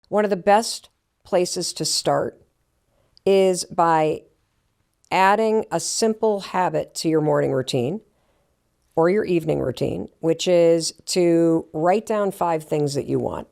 one of the best places to start is by adding a simple habit to your morning routine or your evening routine, which is to write down 5 things that you want.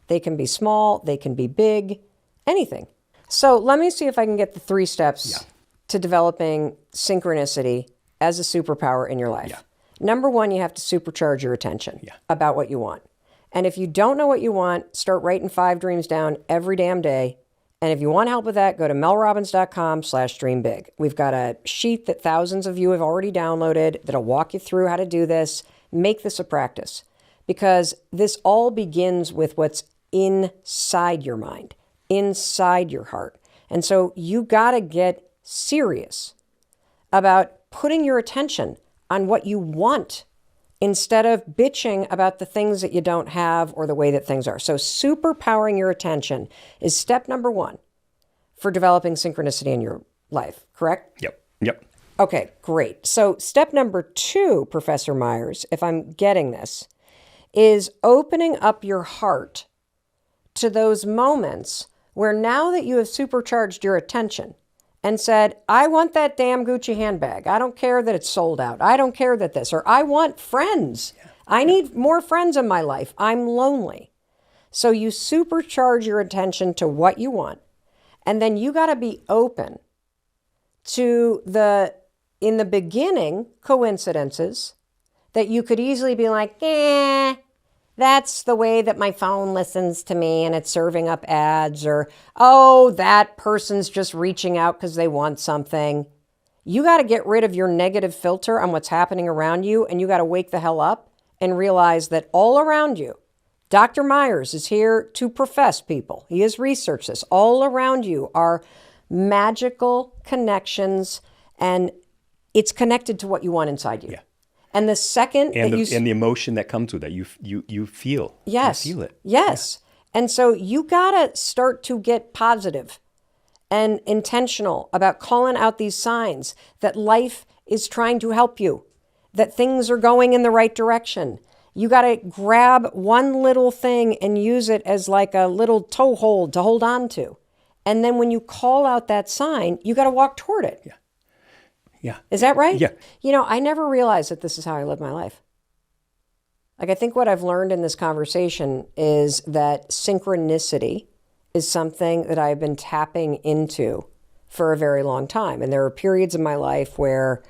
They can be small, they can be big, anything. So let me see if I can get the 3 steps to developing synchronicity as a superpower in your life. Number 1, you have to supercharge your attention about what you want. And if you don't know what you want, start writing 5 dreams down every damn day. And if you want help with that, go to melrobbins.com/dreambig. We've got a sheet that thousands of you have already downloaded that'll walk you through how to do this. Make this a practice, because this all begins with what's inside your mind, inside your heart. And so you got to get serious about putting your attention on what you want instead of bitching about the things that you don't have or the way that things are. So superpowering your attention is step number 1 for developing synchronicity in your life, correct? Yep. Okay, great. So step number 2, Professor Myers, if I'm getting this, is opening up your heart to those moments where now that you have supercharged your attention and said, I want that damn Gucci handbag. I don't care that it's sold out. I don't care that this, or I want friends. I need more friends in my life. I'm lonely. So you supercharge your attention to what you want. And then you got to be open to in the beginning, coincidences that you could easily be like, that's the way that my phone listens to me and it's serving up ads, or, oh, that person's just reaching out because they want something. You got to get rid of your negative filter on what's happening around you, and you got to wake the hell up and realize that all around you, Dr. Myers is here to profess people. He has researched this. All around you are magical connections, and it's connected to what you want inside you. And the second and the emotion that comes with that, you feel. Yes. You feel it. Yes. And so you got to start to get positive and intentional about calling out these signs that life is trying to help you, that things are going in the right direction. You got to grab one little thing and use it as like a little toehold to hold on to. And then when you call out that sign, you got to walk toward it. Yeah. Is that right? Yeah. You know, I never realized that this is how I live my life. Like, I think what I've learned in this conversation is that synchronicity is something that I've been tapping into for a very long time. And there are periods in my life where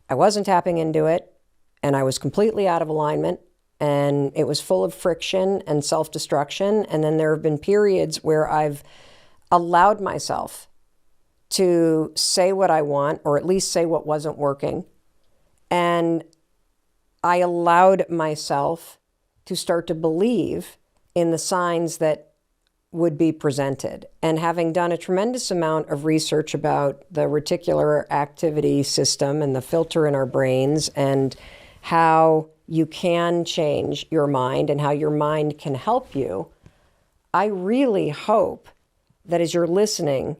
I wasn't tapping into it and I was completely out of alignment and it was full of friction and self-destruction. And then there have been periods where I've allowed myself to say what I want, or at least say what wasn't working. And I allowed myself to start to believe in the signs that would be presented. And having done a tremendous amount of research about the reticular activity system and the filter in our brains and how you can change your mind and how your mind can help you, I really hope that as you're listening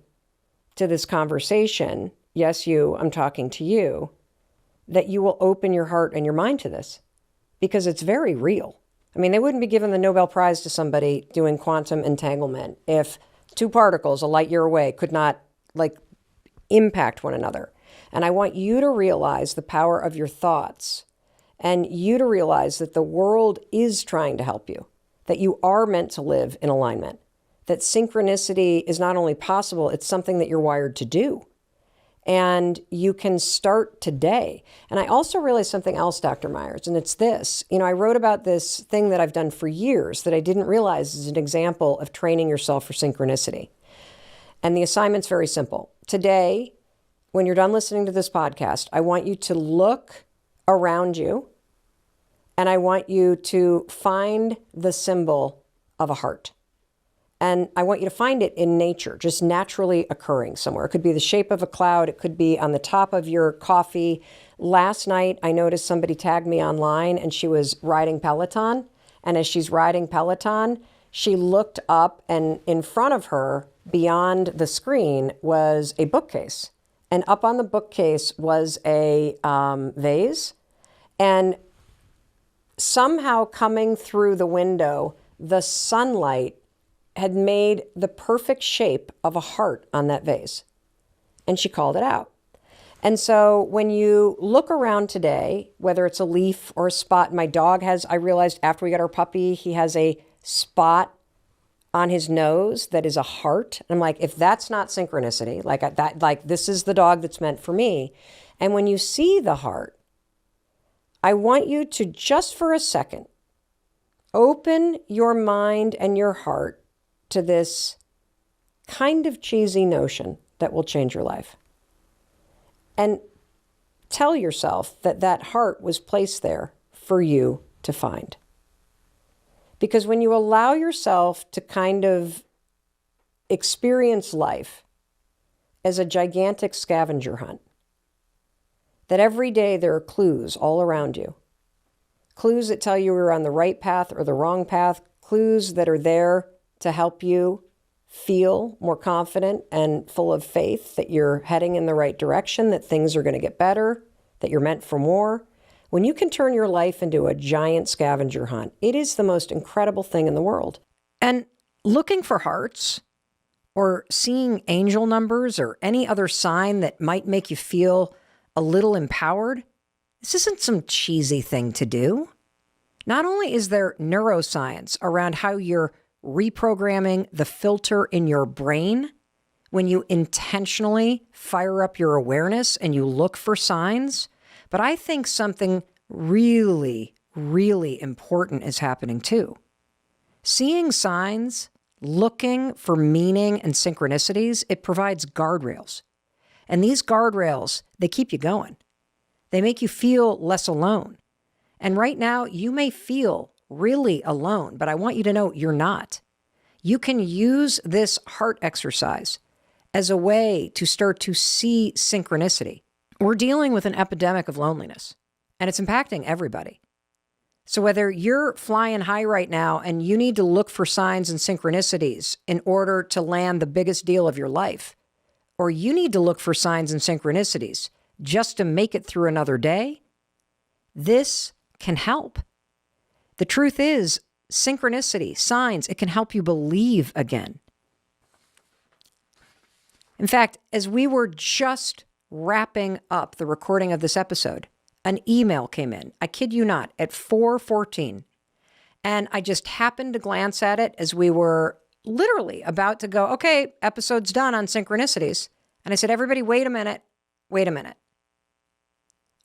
to this conversation, yes, I'm talking to you, that you will open your heart and your mind to this, because it's very real. I mean, they wouldn't be giving the Nobel Prize to somebody doing quantum entanglement if 2 particles a light year away could not impact one another. And I want you to realize the power of your thoughts, and you to realize that the world is trying to help you, that you are meant to live in alignment, that synchronicity is not only possible, it's something that you're wired to do. And you can start today. And I also realized something else, Dr. Myers, and it's this. You know, I wrote about this thing that I've done for years that I didn't realize is an example of training yourself for synchronicity. And the assignment's very simple. Today, when you're done listening to this podcast, I want you to look around you and I want you to find the symbol of a heart. And I want you to find it in nature, just naturally occurring somewhere. It could be the shape of a cloud. It could be on the top of your coffee. Last night, I noticed somebody tagged me online and she was riding Peloton. And as she's riding Peloton, she looked up and in front of her, beyond the screen, was a bookcase. And up on the bookcase was a vase. And somehow coming through the window, the sunlight had made the perfect shape of a heart on that vase. And she called it out. And so when you look around today, whether it's a leaf or a spot, my dog has, I realized after we got our puppy, he has a spot on his nose that is a heart. And I'm like, if that's not synchronicity, like this is the dog that's meant for me. And when you see the heart, I want you to just for a second, open your mind and your heart to this kind of cheesy notion that will change your life. And tell yourself that that heart was placed there for you to find. Because when you allow yourself to kind of experience life as a gigantic scavenger hunt, that every day there are clues all around you. Clues that tell you you're on the right path or the wrong path. Clues that are there to help you feel more confident and full of faith that you're heading in the right direction, that things are going to get better, that you're meant for more. When you can turn your life into a giant scavenger hunt, it is the most incredible thing in the world. And looking for hearts or seeing angel numbers or any other sign that might make you feel a little empowered, this isn't some cheesy thing to do. Not only is there neuroscience around how you're reprogramming the filter in your brain when you intentionally fire up your awareness and you look for signs, but I think something really, really important is happening too. Seeing signs, looking for meaning and synchronicities, it provides guardrails. And these guardrails, they keep you going. They make you feel less alone. And right now, you may feel really alone, but I want you to know you're not. You can use this heart exercise as a way to start to see synchronicity. We're dealing with an epidemic of loneliness, and it's impacting everybody. So whether you're flying high right now and you need to look for signs and synchronicities in order to land the biggest deal of your life, or you need to look for signs and synchronicities just to make it through another day, this can help. The truth is, synchronicity, signs, it can help you believe again. In fact, as we were just wrapping up the recording of this episode, an email came in, I kid you not, at 4:14. And I just happened to glance at it as we were literally about to go, okay, episode's done on synchronicities. And I said, everybody, wait a minute.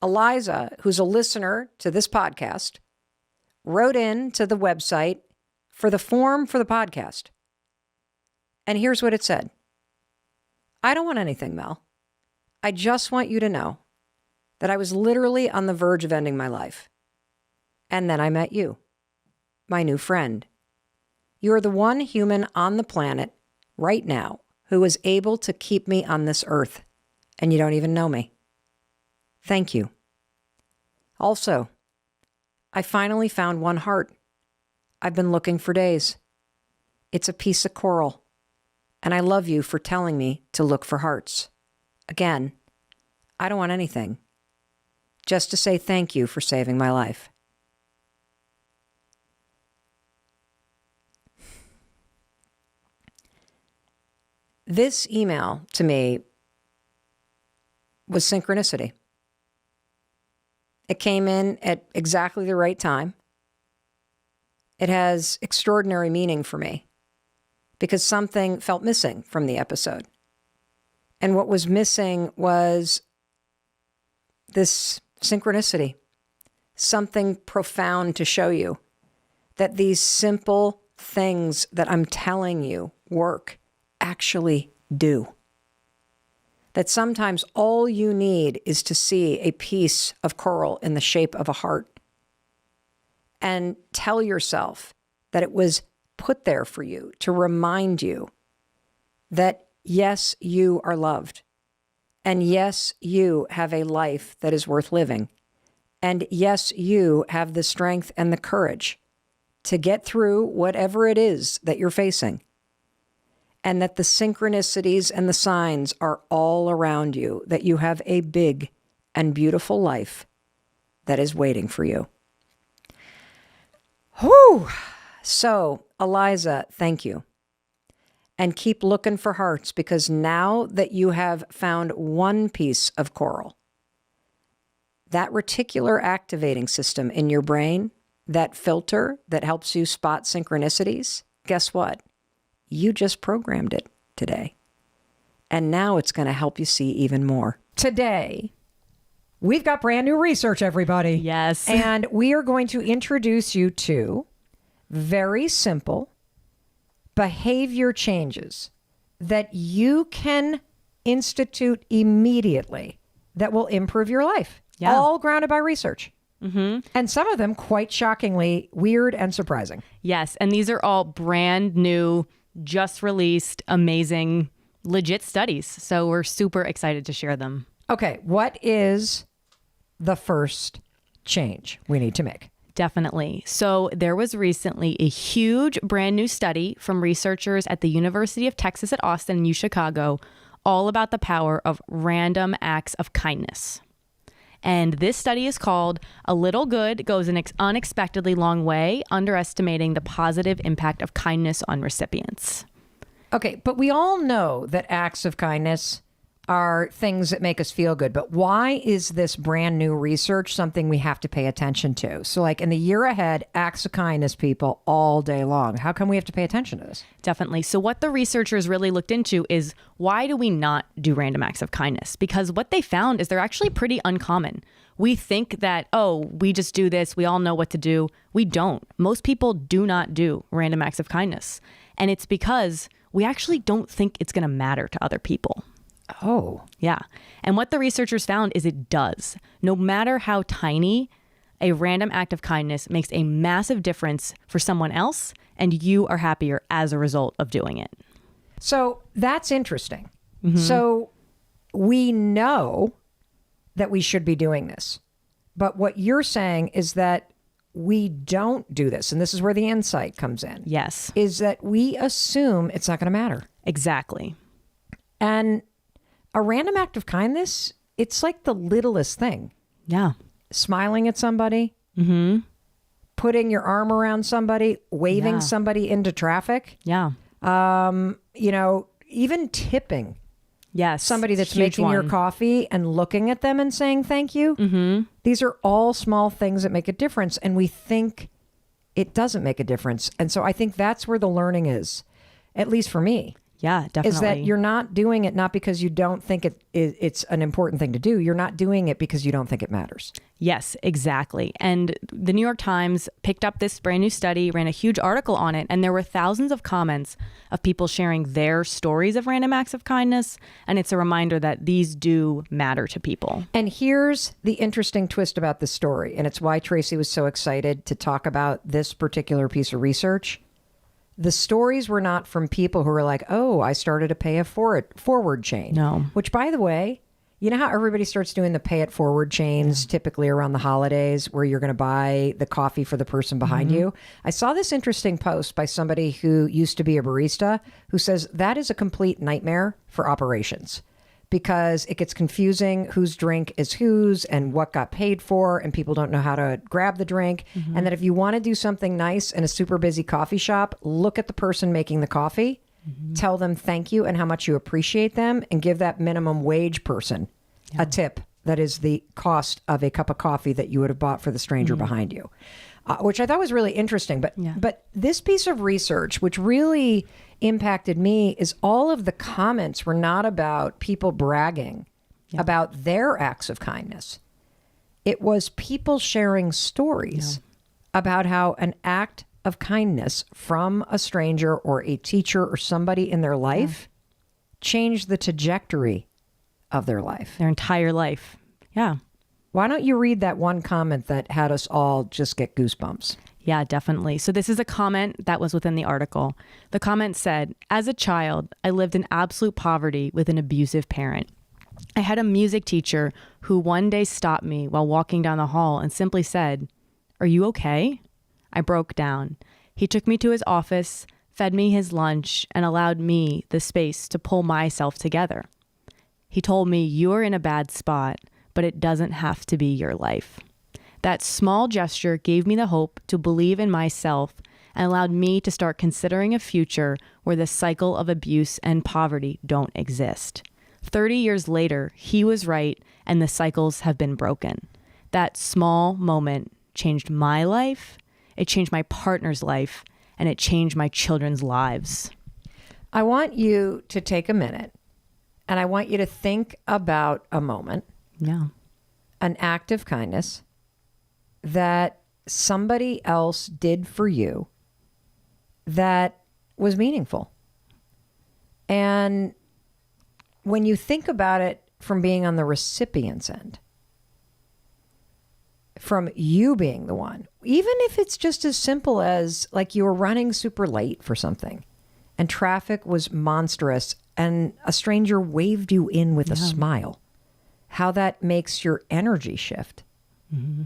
Eliza, who's a listener to this podcast, wrote in to the website for the form for the podcast. And here's what it said. I don't want anything, Mel. I just want you to know that I was literally on the verge of ending my life. And then I met you, my new friend. You are the one human on the planet right now who is able to keep me on this earth, and you don't even know me. Thank you. Also, I finally found one heart. I've been looking for days. It's a piece of coral, and I love you for telling me to look for hearts. Again, I don't want anything. Just to say thank you for saving my life. This email to me was synchronicity. It came in at exactly the right time. It has extraordinary meaning for me because something felt missing from the episode. And what was missing was this synchronicity, something profound to show you that these simple things that I'm telling you work actually do. That sometimes all you need is to see a piece of coral in the shape of a heart and tell yourself that it was put there for you to remind you that yes, you are loved. And yes, you have a life that is worth living. And yes, you have the strength and the courage to get through whatever it is that you're facing. And that the synchronicities and the signs are all around you, that you have a big and beautiful life that is waiting for you. Whew. So, Eliza, thank you. and keep looking for hearts, because now that you have found one piece of coral, that reticular activating system in your brain, that filter that helps you spot synchronicities, guess what? You just programmed it today. And now it's going to help you see even more. Today, we've got brand new research, everybody. Yes. And we are going to introduce you to very simple behavior changes that you can institute immediately that will improve your life. Yeah. All grounded by research. Mm-hmm. And some of them quite shockingly weird and surprising. Yes. And these are all brand new, just released, amazing, legit studies. So we're super excited to share them. Okay. What is the first change we need to make? Definitely. So there was recently a huge brand new study from researchers at the University of Texas at Austin and UChicago, all about the power of random acts of kindness. And this study is called "A Little Good Goes an Unexpectedly Long Way, Underestimating the Positive Impact of Kindness on Recipients." Okay, but we all know that acts of kindness are things that make us feel good. But why is this brand new research something we have to pay attention to? So like in the year ahead, acts of kindness, people, all day long. How come we have to pay attention to this? Definitely. So what the researchers really looked into is, why do we not do random acts of kindness? Because what they found is they're actually pretty uncommon. We think that, oh, we just do this, we all know what to do. We don't. Most people do not do random acts of kindness. And it's because we actually don't think it's going to matter to other people. Oh. Yeah. And what the researchers found is it does. No matter how tiny, a random act of kindness makes a massive difference for someone else, and you are happier as a result of doing it. So that's interesting. Mm-hmm. So we know that we should be doing this. But what you're saying is that we don't do this. And this is where the insight comes in. Yes. Is that we assume it's not going to matter. Exactly. And a random act of kindness, it's like the littlest thing. Yeah. Smiling at somebody, putting your arm around somebody, waving somebody into traffic. Yeah. Even tipping. Yes. Somebody that's Huge making your one. coffee and looking at them and saying thank you. Mm-hmm. These are all small things that make a difference. And we think it doesn't make a difference. And so I think that's where the learning is, at least for me. Yeah, definitely. Is that you're not doing it not because you don't think it's an important thing to do. You're not doing it because you don't think it matters. Yes, exactly. And the New York Times picked up this brand new study, ran a huge article on it, and there were thousands of comments of people sharing their stories of random acts of kindness. And it's a reminder that these do matter to people. And here's the interesting twist about this story, and it's why Tracy was so excited to talk about this particular piece of research. The stories were not from people who were like, oh, I started a pay it forward chain. No. Which, by the way, you know how everybody starts doing the pay it forward chains typically around the holidays where you're going to buy the coffee for the person behind you? I saw this interesting post by somebody who used to be a barista who says that is a complete nightmare for operations, because it gets confusing whose drink is whose and what got paid for, and people don't know how to grab the drink. And that if you want to do something nice in a super busy coffee shop, look at the person making the coffee, tell them thank you and how much you appreciate them, and give that minimum wage person a tip that is the cost of a cup of coffee that you would have bought for the stranger behind you, which I thought was really interesting. But this piece of research, which really impacted me, is all of the comments were not about people bragging about their acts of kindness. It was people sharing stories about how an act of kindness from a stranger or a teacher or somebody in their life changed the trajectory of their life. Their entire life. Yeah. Why don't you read that one comment that had us all just get goosebumps? Yeah, definitely. So this is a comment that was within the article. The comment said, "As a child, I lived in absolute poverty with an abusive parent. I had a music teacher who one day stopped me while walking down the hall and simply said, 'Are you okay?' I broke down. He took me to his office, fed me his lunch, and allowed me the space to pull myself together. He told me, 'You're in a bad spot, but it doesn't have to be your life.' That small gesture gave me the hope to believe in myself and allowed me to start considering a future where where the cycle of abuse and poverty don't exist. 30 years later, he was right, and the cycles have been broken. That small moment changed my life, it changed my partner's life, and it changed my children's lives. I want you to take a minute, and I want you to think about a moment, an act of kindness that somebody else did for you that was meaningful. And when you think about it from being on the recipient's end, from you being the one, even if it's just as simple as like you were running super late for something and traffic was monstrous and a stranger waved you in with a smile, how that makes your energy shift. Mm-hmm.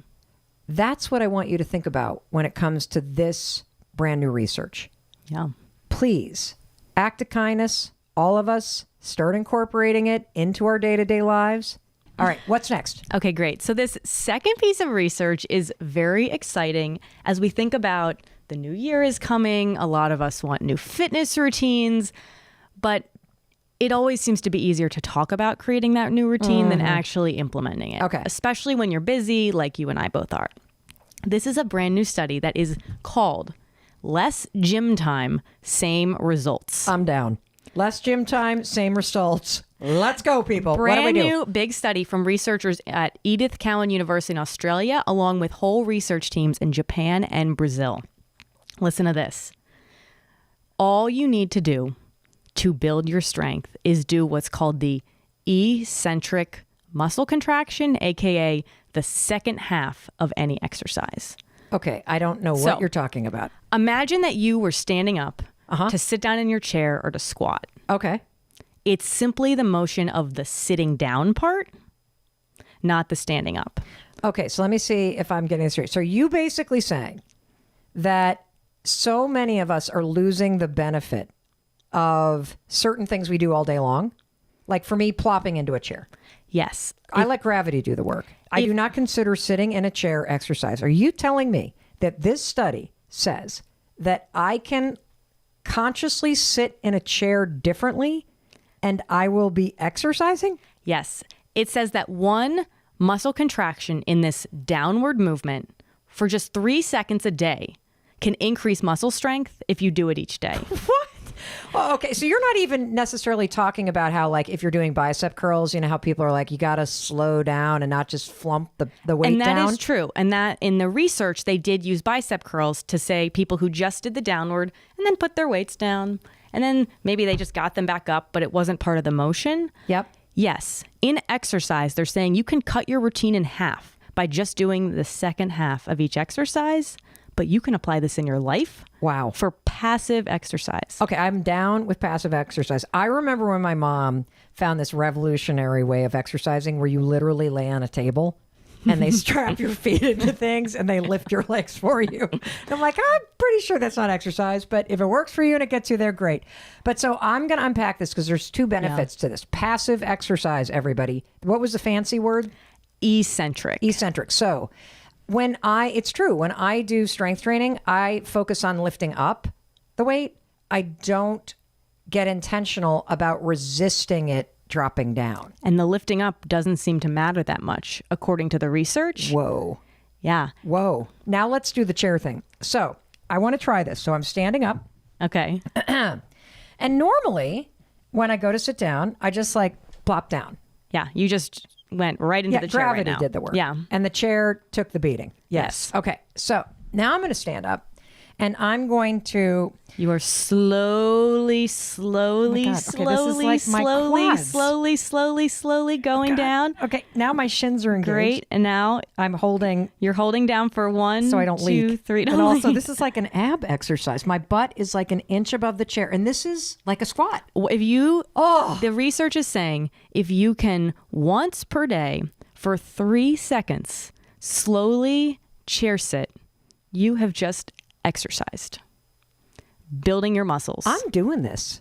That's what I want you to think about when it comes to this brand new research. Yeah. Please, act of kindness, all of us, start incorporating it into our day-to-day lives. All right, what's next? Okay, great. So this second piece of research is very exciting as we think about the new year is coming. A lot of us want new fitness routines, but it always seems to be easier to talk about creating that new routine than actually implementing it. Okay. Especially when you're busy, like you and I both are. This is a brand new study that is called Less Gym Time, Same Results. I'm down. Less gym time, same results. Let's go, people. Brand what do we do? new big study from researchers at Edith Cowan University in Australia, along with whole research teams in Japan and Brazil. Listen to this. All you need to do to build your strength is do what's called the eccentric muscle contraction, aka the second half of any exercise. Okay, I don't know what you're talking about. Imagine that you were standing up to sit down in your chair or to squat. Okay. It's simply the motion of the sitting down part, not the standing up. Okay, so let me see if I'm getting this straight. So are you basically saying that so many of us are losing the benefit of certain things we do all day long? Like for me, plopping into a chair. Yes. I let gravity do the work. I do not consider sitting in a chair exercise. Are you telling me that this study says that I can consciously sit in a chair differently and I will be exercising? Yes. It says that one muscle contraction in this downward movement for just 3 seconds a day can increase muscle strength if you do it each day. What? Well, okay, so you're not even necessarily talking about how, like, if you're doing bicep curls, you know how people are like, you got to slow down and not just flump the weight down? And that is true. And that in the research, they did use bicep curls to say people who just did the downward and then put their weights down. And then maybe they just got them back up, but it wasn't part of the motion. Yep. Yes. In exercise, they're saying you can cut your routine in half by just doing the second half of each exercise, but you can apply this in your life. Wow. For passive exercise. Okay, I'm down with passive exercise. I remember when my mom found this revolutionary way of exercising where you literally lay on a table and they strap your feet into things and they lift your legs for you. I'm like, I'm pretty sure that's not exercise, but if it works for you and it gets you there, great. But so I'm going to unpack this because there's two benefits to this. Passive exercise, everybody. What was the fancy word? Eccentric. Eccentric. So it's true. When I do strength training, I focus on lifting up the weight. I don't get intentional about resisting it dropping down. And the lifting up doesn't seem to matter that much, according to the research. Whoa. Yeah. Whoa. Now let's do the chair thing. So I want to try this. So I'm standing up. Okay. And normally when I go to sit down, I just like plop down. Yeah. You just went right into the chair right now. Gravity did the work. Yeah. And the chair took the beating. Yes. Okay. So now I'm going to stand up and I'm going to... You are slowly going down. Okay, now my shins are engaged. Great. And now you're holding down for 1, so I don't 2, leak. 3. And also, this is like an ab exercise. My butt is like an inch above the chair, and this is like a squat. The research is saying if you can once per day for 3 seconds slowly chair sit, you have just exercised. Building your muscles. I'm doing this.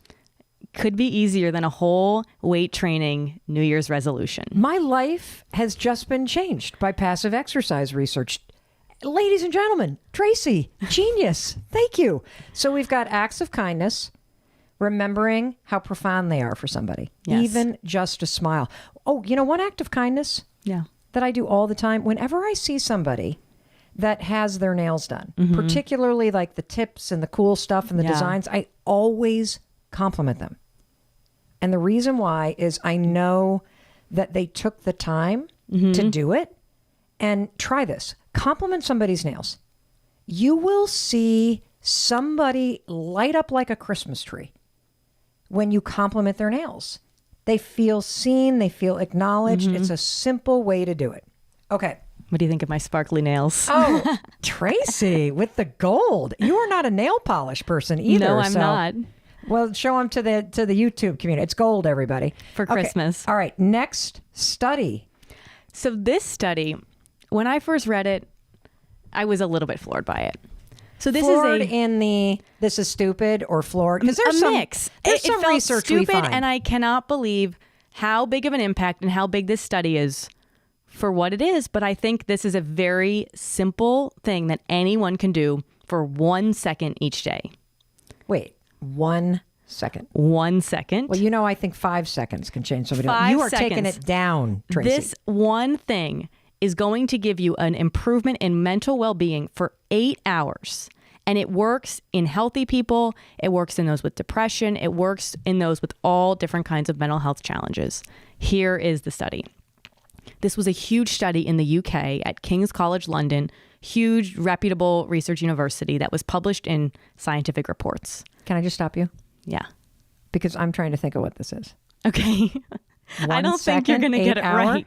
Could be easier than a whole weight training New Year's resolution. My life has just been changed by passive exercise research. Ladies and gentlemen, Tracy, genius. Thank you. So we've got acts of kindness. remembering how profound they are for somebody. Yes. Even just a smile. Oh, one act of kindness Yeah. that I do all the time. Whenever I see somebody that has their nails done, particularly like the tips and the cool stuff and the designs, I always compliment them. And the reason why is I know that they took the time to do it. And try this. Compliment somebody's nails. You will see somebody light up like a Christmas tree when you compliment their nails. They feel seen. They feel acknowledged. It's a simple way to do it. Okay. What do you think of my sparkly nails? Oh, Tracy with the gold. You are not a nail polish person either. No, I'm not. Well, show them to the YouTube community. It's gold, everybody. For Christmas. All right. Next study. So this study, when I first read it, I was a little bit floored by it. So this floored is in the this is stupid or floored because there's a some mix. There's it some felt research stupid, we find. and I cannot believe how big of an impact and how big this study is for what it is. But I think this is a very simple thing that anyone can do for 1 second each day. Wait, 1 second. 1 second. Well, I think 5 seconds can change somebody. 5 You are seconds. taking it down, Tracy. This one thing is going to give you an improvement in mental well-being for 8 hours. And it works in healthy people. It works in those with depression. It works in those with all different kinds of mental health challenges. Here is the study. This was a huge study in the UK at King's College London, huge reputable research university that was published in scientific reports. Can I just stop you? Yeah. Because I'm trying to think of what this is. Okay. I don't think you're going to get it right.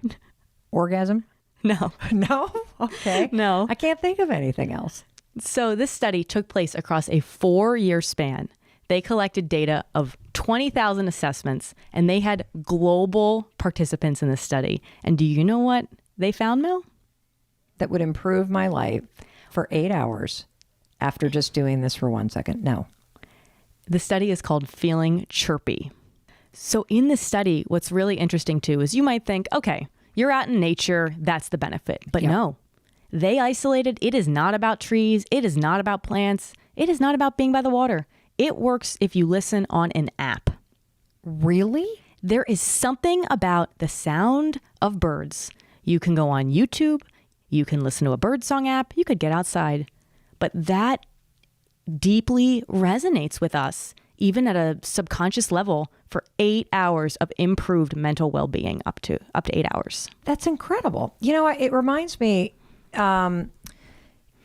Orgasm? No. No? Okay. No. I can't think of anything else. So this study took place across a 4-year span. They collected data of 20,000 assessments, and they had global participants in this study. And do you know what they found, Mel? That would improve my life for 8 hours after just doing this for 1 second. No. The study is called Feeling Chirpy. So in this study, what's really interesting too is you might think, okay, you're out in nature, that's the benefit. But no, they isolated. It is not about trees. It is not about plants. It is not about being by the water. It works if you listen on an app. Really? There is something about the sound of birds. You can go on YouTube. You can listen to a birdsong app. You could get outside. But that deeply resonates with us, even at a subconscious level, for 8 hours of improved mental well-being, up to 8 hours. That's incredible. It reminds me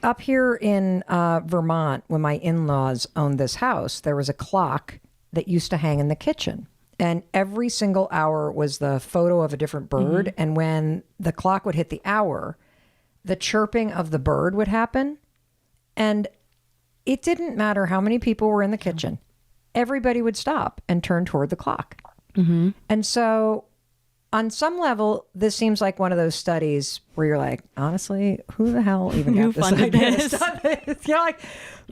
up here in Vermont, when my in-laws owned this house, there was a clock that used to hang in the kitchen. And every single hour was the photo of a different bird. Mm-hmm. And when the clock would hit the hour, the chirping of the bird would happen. And it didn't matter how many people were in the kitchen. Everybody would stop and turn toward the clock. Mm-hmm. And so on some level, this seems like one of those studies where you're like, honestly, who the hell even got this idea to stop this?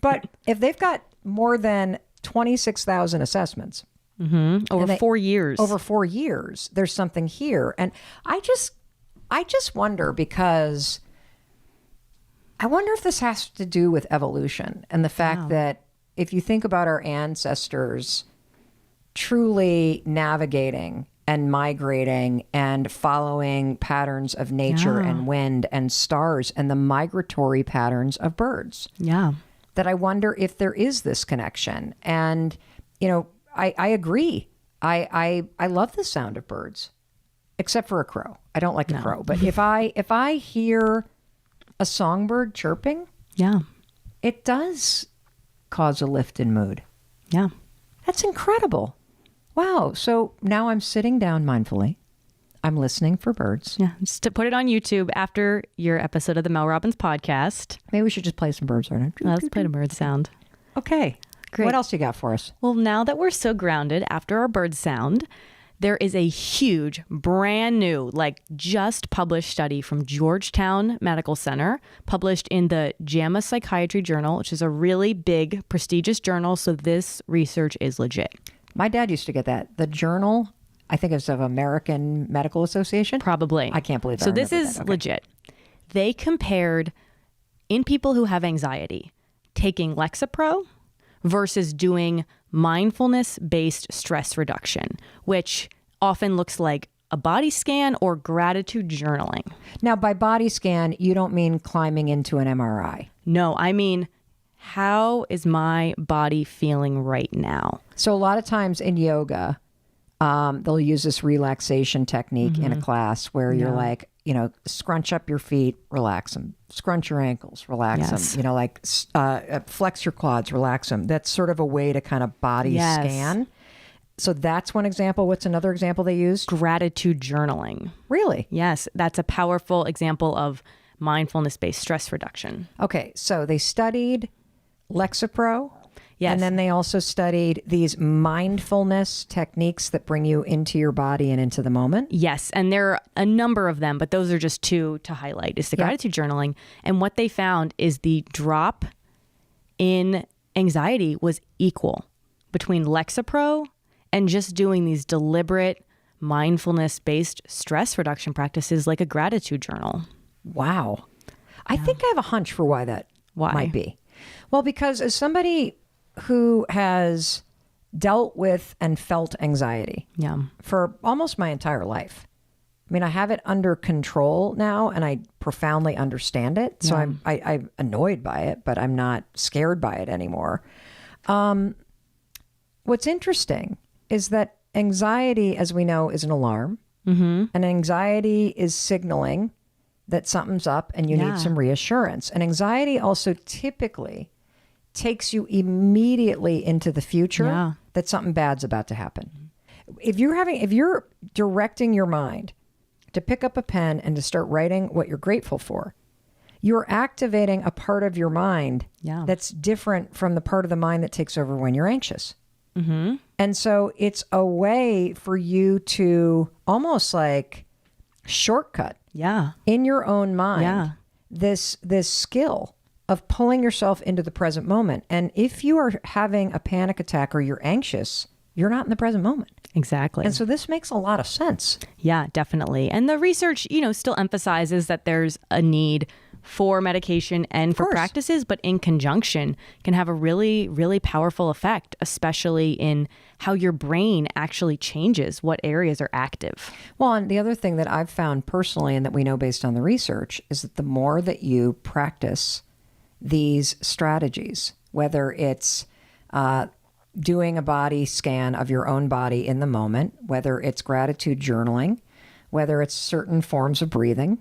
But if they've got more than 26,000 assessments, over 4 years. Over 4 years, there's something here. And I just wonder, because I wonder if this has to do with evolution and the fact that if you think about our ancestors truly navigating and migrating and following patterns of nature and wind and stars and the migratory patterns of birds. Yeah. That I wonder if there is this connection. And, I agree. I love the sound of birds, except for a crow. I don't like a crow. But if I hear a songbird chirping, it does cause a lift in mood. Yeah. That's incredible. Wow. So now I'm sitting down mindfully. I'm listening for birds. Yeah. Just to put it on YouTube after your episode of the Mel Robbins podcast. Maybe we should just play some birds right now. Let's play the bird sound. Okay. Great. What else you got for us? Well, now that we're so grounded after our bird sound, there is a huge, brand new, just published study from Georgetown Medical Center, published in the JAMA Psychiatry Journal, which is a really big, prestigious journal. So this research is legit. My dad used to get that. The journal, I think it's of American Medical Association. Probably. I can't believe that. So this is legit. They compared in people who have anxiety, taking Lexapro versus doing mindfulness-based stress reduction, which often looks like a body scan or gratitude journaling. Now, by body scan, you don't mean climbing into an MRI. No, I mean, how is my body feeling right now? So a lot of times in yoga, they'll use this relaxation technique in a class where you're like, scrunch up your feet, relax them. Scrunch your ankles, relax them. Flex your quads, relax them. That's sort of a way to kind of body scan. So that's one example. What's another example they used? Gratitude journaling. Really? Yes, that's a powerful example of mindfulness-based stress reduction. Okay, so they studied Lexapro. Yes. And then they also studied these mindfulness techniques that bring you into your body and into the moment. Yes, and there are a number of them, but those are just two to highlight. Is the gratitude journaling. And what they found is the drop in anxiety was equal between Lexapro and just doing these deliberate mindfulness-based stress reduction practices like a gratitude journal. Wow. I think I have a hunch for why that might be. Well, because as somebody who has dealt with and felt anxiety for almost my entire life. I mean, I have it under control now and I profoundly understand it. So I'm annoyed by it, but I'm not scared by it anymore. What's interesting is that anxiety, as we know, is an alarm. And anxiety is signaling that something's up and you need some reassurance. And anxiety also typically takes you immediately into the future that something bad's about to happen. If you're directing your mind to pick up a pen and to start writing what you're grateful for, you're activating a part of your mind that's different from the part of the mind that takes over when you're anxious. And so it's a way for you to almost like shortcut in your own mind this skill of pulling yourself into the present moment. And if you are having a panic attack or you're anxious, you're not in the present moment. Exactly. And so this makes a lot of sense. Yeah, definitely. And the research, still emphasizes that there's a need for medication and for practices, but in conjunction can have a really, really powerful effect, especially in how your brain actually changes, what areas are active. Well, and the other thing that I've found personally and that we know based on the research is that the more that you practice these strategies, whether it's doing a body scan of your own body in the moment, whether it's gratitude journaling, whether it's certain forms of breathing,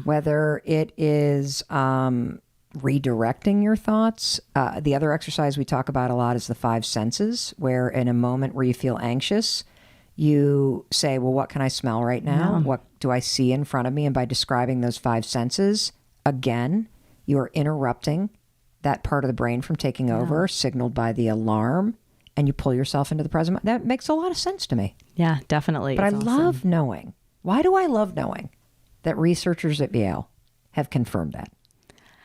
whether it is redirecting your thoughts. The other exercise we talk about a lot is the 5 senses, where in a moment where you feel anxious, you say, well, what can I smell right now? What do I see in front of me? And by describing those 5 senses, again, you're interrupting that part of the brain from taking over, signaled by the alarm, and you pull yourself into the present. That makes a lot of sense to me. Yeah, definitely. But I love knowing. Why do I love knowing that researchers at Yale have confirmed that?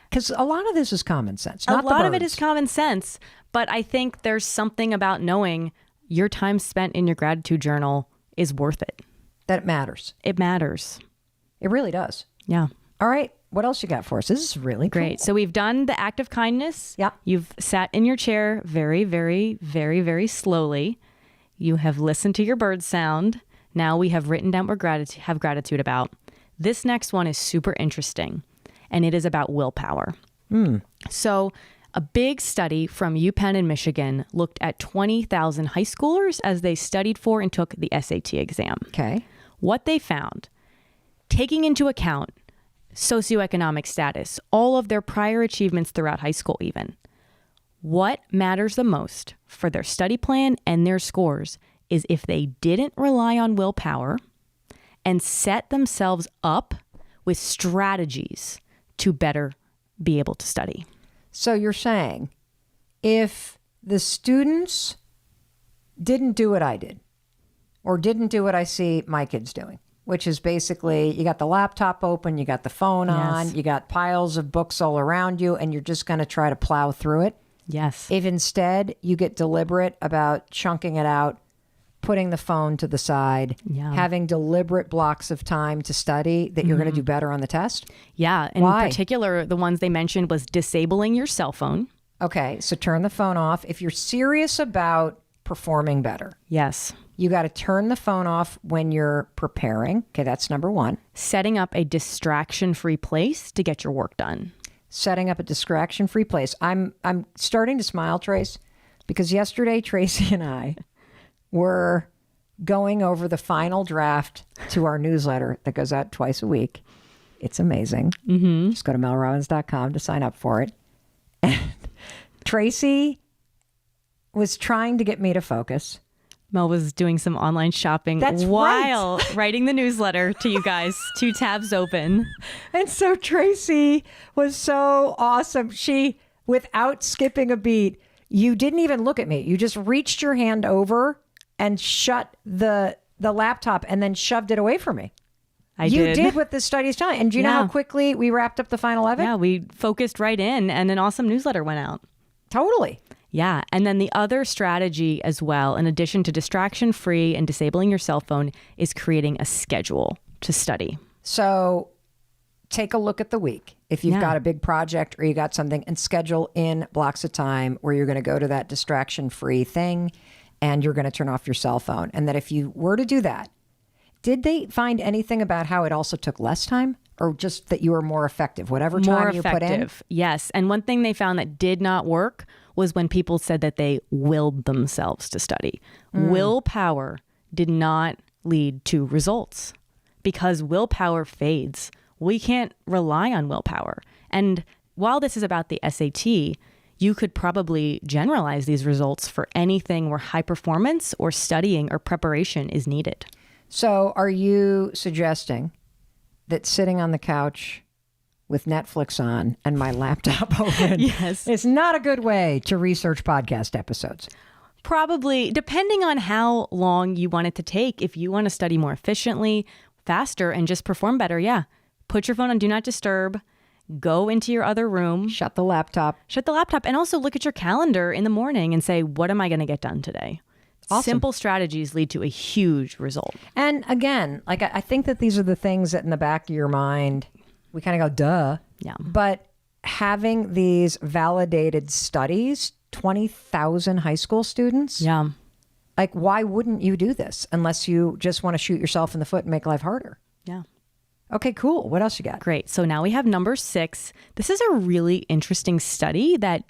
Because a lot of this is common sense. A lot of it is common sense, but I think there's something about knowing your time spent in your gratitude journal is worth it. That it matters. It matters. It really does. Yeah. All right. What else you got for us? This is really great. Cool. So we've done the act of kindness. Yeah. You've sat in your chair very, very, very, very slowly. You have listened to your bird sound. Now we have written down what we have gratitude about. This next one is super interesting, and it is about willpower. So a big study from UPenn in Michigan looked at 20,000 high schoolers as they studied for and took the SAT exam. Okay. What they found, taking into account socioeconomic status, all of their prior achievements throughout high school even, what matters the most for their study plan and their scores is if they didn't rely on willpower and set themselves up with strategies to better be able to study. So you're saying if the students didn't do what I did or didn't do what I see my kids doing, which is basically you got the laptop open, you got the phone on, you got piles of books all around you, and you're just going to try to plow through it. Yes. If instead you get deliberate about chunking it out, putting the phone to the side, having deliberate blocks of time to study, that you're going to do better on the test? Yeah. In particular, the ones they mentioned was disabling your cell phone. Okay, so turn the phone off. If you're serious about performing better, Yes. you got to turn the phone off when you're preparing. Okay, that's number one. Setting up a distraction-free place to get your work done. Setting up a distraction-free place. I'm starting to smile, Trace, because yesterday Tracy and I were going over the final draft to our newsletter that goes out twice a week. It's amazing. Mm-hmm. Just go to melrobbins.com to sign up for it. And Tracy was trying to get me to focus. Mel was doing some online shopping while writing the newsletter to you guys. 2 tabs open. And so Tracy was so awesome. She, without skipping a beat, you didn't even look at me. You just reached your hand over and shut the laptop and then shoved it away from me. You did what the study's telling. And do you know how quickly we wrapped up the final of it? Yeah, we focused right in and an awesome newsletter went out. Totally. Yeah. And then the other strategy as well, in addition to distraction free and disabling your cell phone, is creating a schedule to study. So take a look at the week. If you've got a big project or you got something, and schedule in blocks of time where you're going to go to that distraction free thing and you're going to turn off your cell phone. And that if you were to do that, did they find anything about how it also took less time, or just that you were more effective, whatever time you put in? Yes. And one thing they found that did not work was when people said that they willed themselves to study. Willpower did not lead to results because willpower fades. We can't rely on willpower. And while this is about the SAT, you could probably generalize these results for anything where high performance or studying or preparation is needed. So are you suggesting that sitting on the couch with Netflix on and my laptop open is not a good way to research podcast episodes? Probably, depending on how long you want it to take. If you want to study more efficiently, faster, and just perform better, put your phone on Do Not Disturb. Go into your other room. Shut the laptop. And also look at your calendar in the morning and say, what am I going to get done today? Awesome. Simple strategies lead to a huge result. And again, like I think that these are the things that in the back of your mind, we kind of go, duh. Yeah. But having these validated studies, 20,000 high school students. Yeah. Like, why wouldn't you do this unless you just want to shoot yourself in the foot and make life harder? Yeah. Okay, cool. What else you got? Great. So now we have number 6. This is a really interesting study that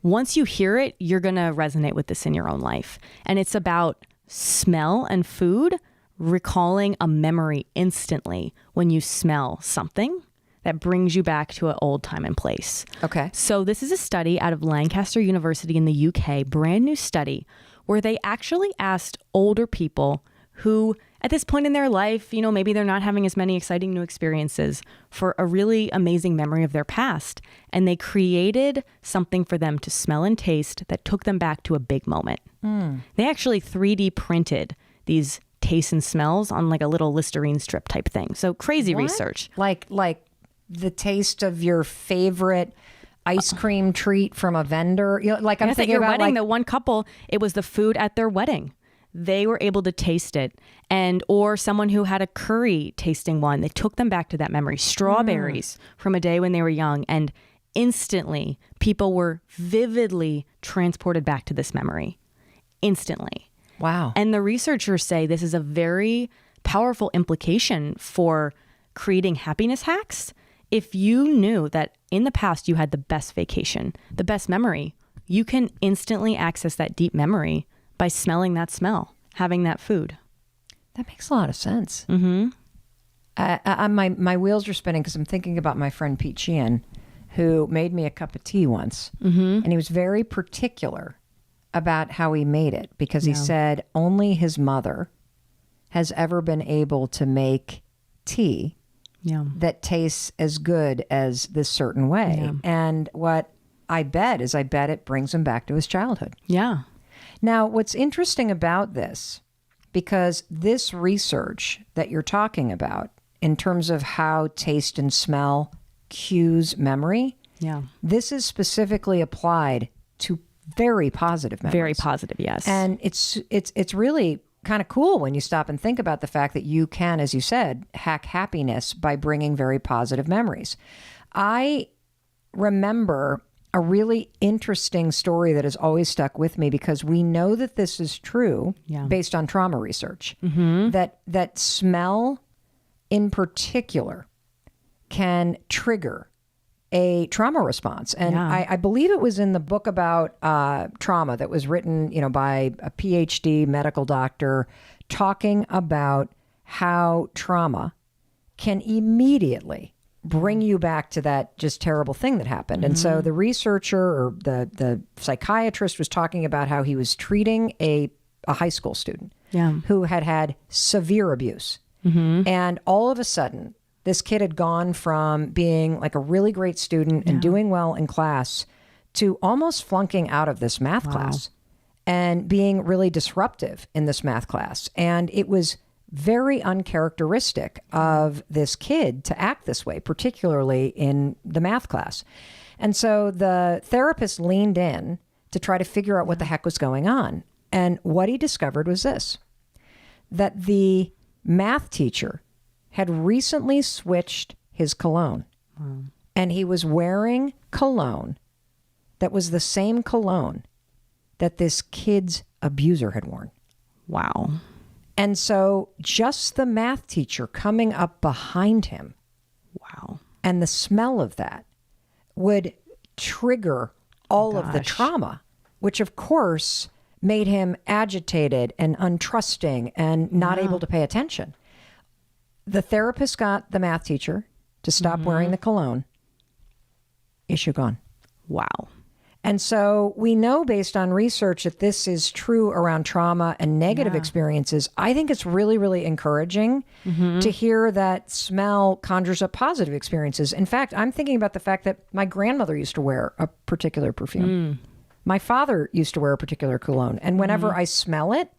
once you hear it, you're going to resonate with this in your own life. And it's about smell and food, recalling a memory instantly when you smell something that brings you back to an old time and place. Okay. So this is a study out of Lancaster University in the UK, brand new study, where they actually asked older people who at this point in their life, maybe they're not having as many exciting new experiences, for a really amazing memory of their past. And they created something for them to smell and taste that took them back to a big moment. They actually 3D printed these tastes and smells on like a little Listerine strip type thing. So crazy research. Like the taste of your favorite ice cream treat from a vendor. Like I'm thinking at your about wedding, the one couple, it was the food at their wedding. They were able to taste it. Or someone who had a curry tasting one, they took them back to that memory. Strawberries from a day when they were young. And instantly, people were vividly transported back to this memory. Instantly. Wow. And the researchers say this is a very powerful implication for creating happiness hacks. If you knew that in the past you had the best vacation, the best memory, you can instantly access that deep memory by smelling that smell, having that food. That makes a lot of sense. Mm-hmm. My wheels are spinning because I'm thinking about my friend Pete Sheehan, who made me a cup of tea once. Mm-hmm. And he was very particular about how he made it because he said only his mother has ever been able to make tea that tastes as good as this certain way. Yeah. And what I bet it brings him back to his childhood. Yeah. Now, what's interesting about this, because this research that you're talking about in terms of how taste and smell cues memory, this is specifically applied to very positive memories. Very positive, yes. And it's really kind of cool when you stop and think about the fact that you can, as you said, hack happiness by bringing very positive memories. I remember a really interesting story that has always stuck with me, because we know that this is true based on trauma research, that smell in particular can trigger a trauma response. And I believe it was in the book about trauma that was written, by a PhD medical doctor, talking about how trauma can immediately bring you back to that just terrible thing that happened. And so the researcher or the psychiatrist was talking about how he was treating a high school student who had severe abuse. And all of a sudden, this kid had gone from being like a really great student and doing well in class to almost flunking out of this math class and being really disruptive in this math class. And it was very uncharacteristic of this kid to act this way, particularly in the math class. And so the therapist leaned in to try to figure out what the heck was going on. And what he discovered was this, that the math teacher had recently switched his cologne. And he was wearing cologne that was the same cologne that this kid's abuser had worn. Wow. And so just the math teacher coming up behind him, and the smell of that would trigger all of the trauma, which of course made him agitated and untrusting and not able to pay attention. The therapist got the math teacher to stop wearing the cologne. Issue gone. Wow. And so we know based on research that this is true around trauma and negative experiences. I think it's really, really encouraging to hear that smell conjures up positive experiences. In fact, I'm thinking about the fact that my grandmother used to wear a particular perfume. My father used to wear a particular cologne. And whenever I smell it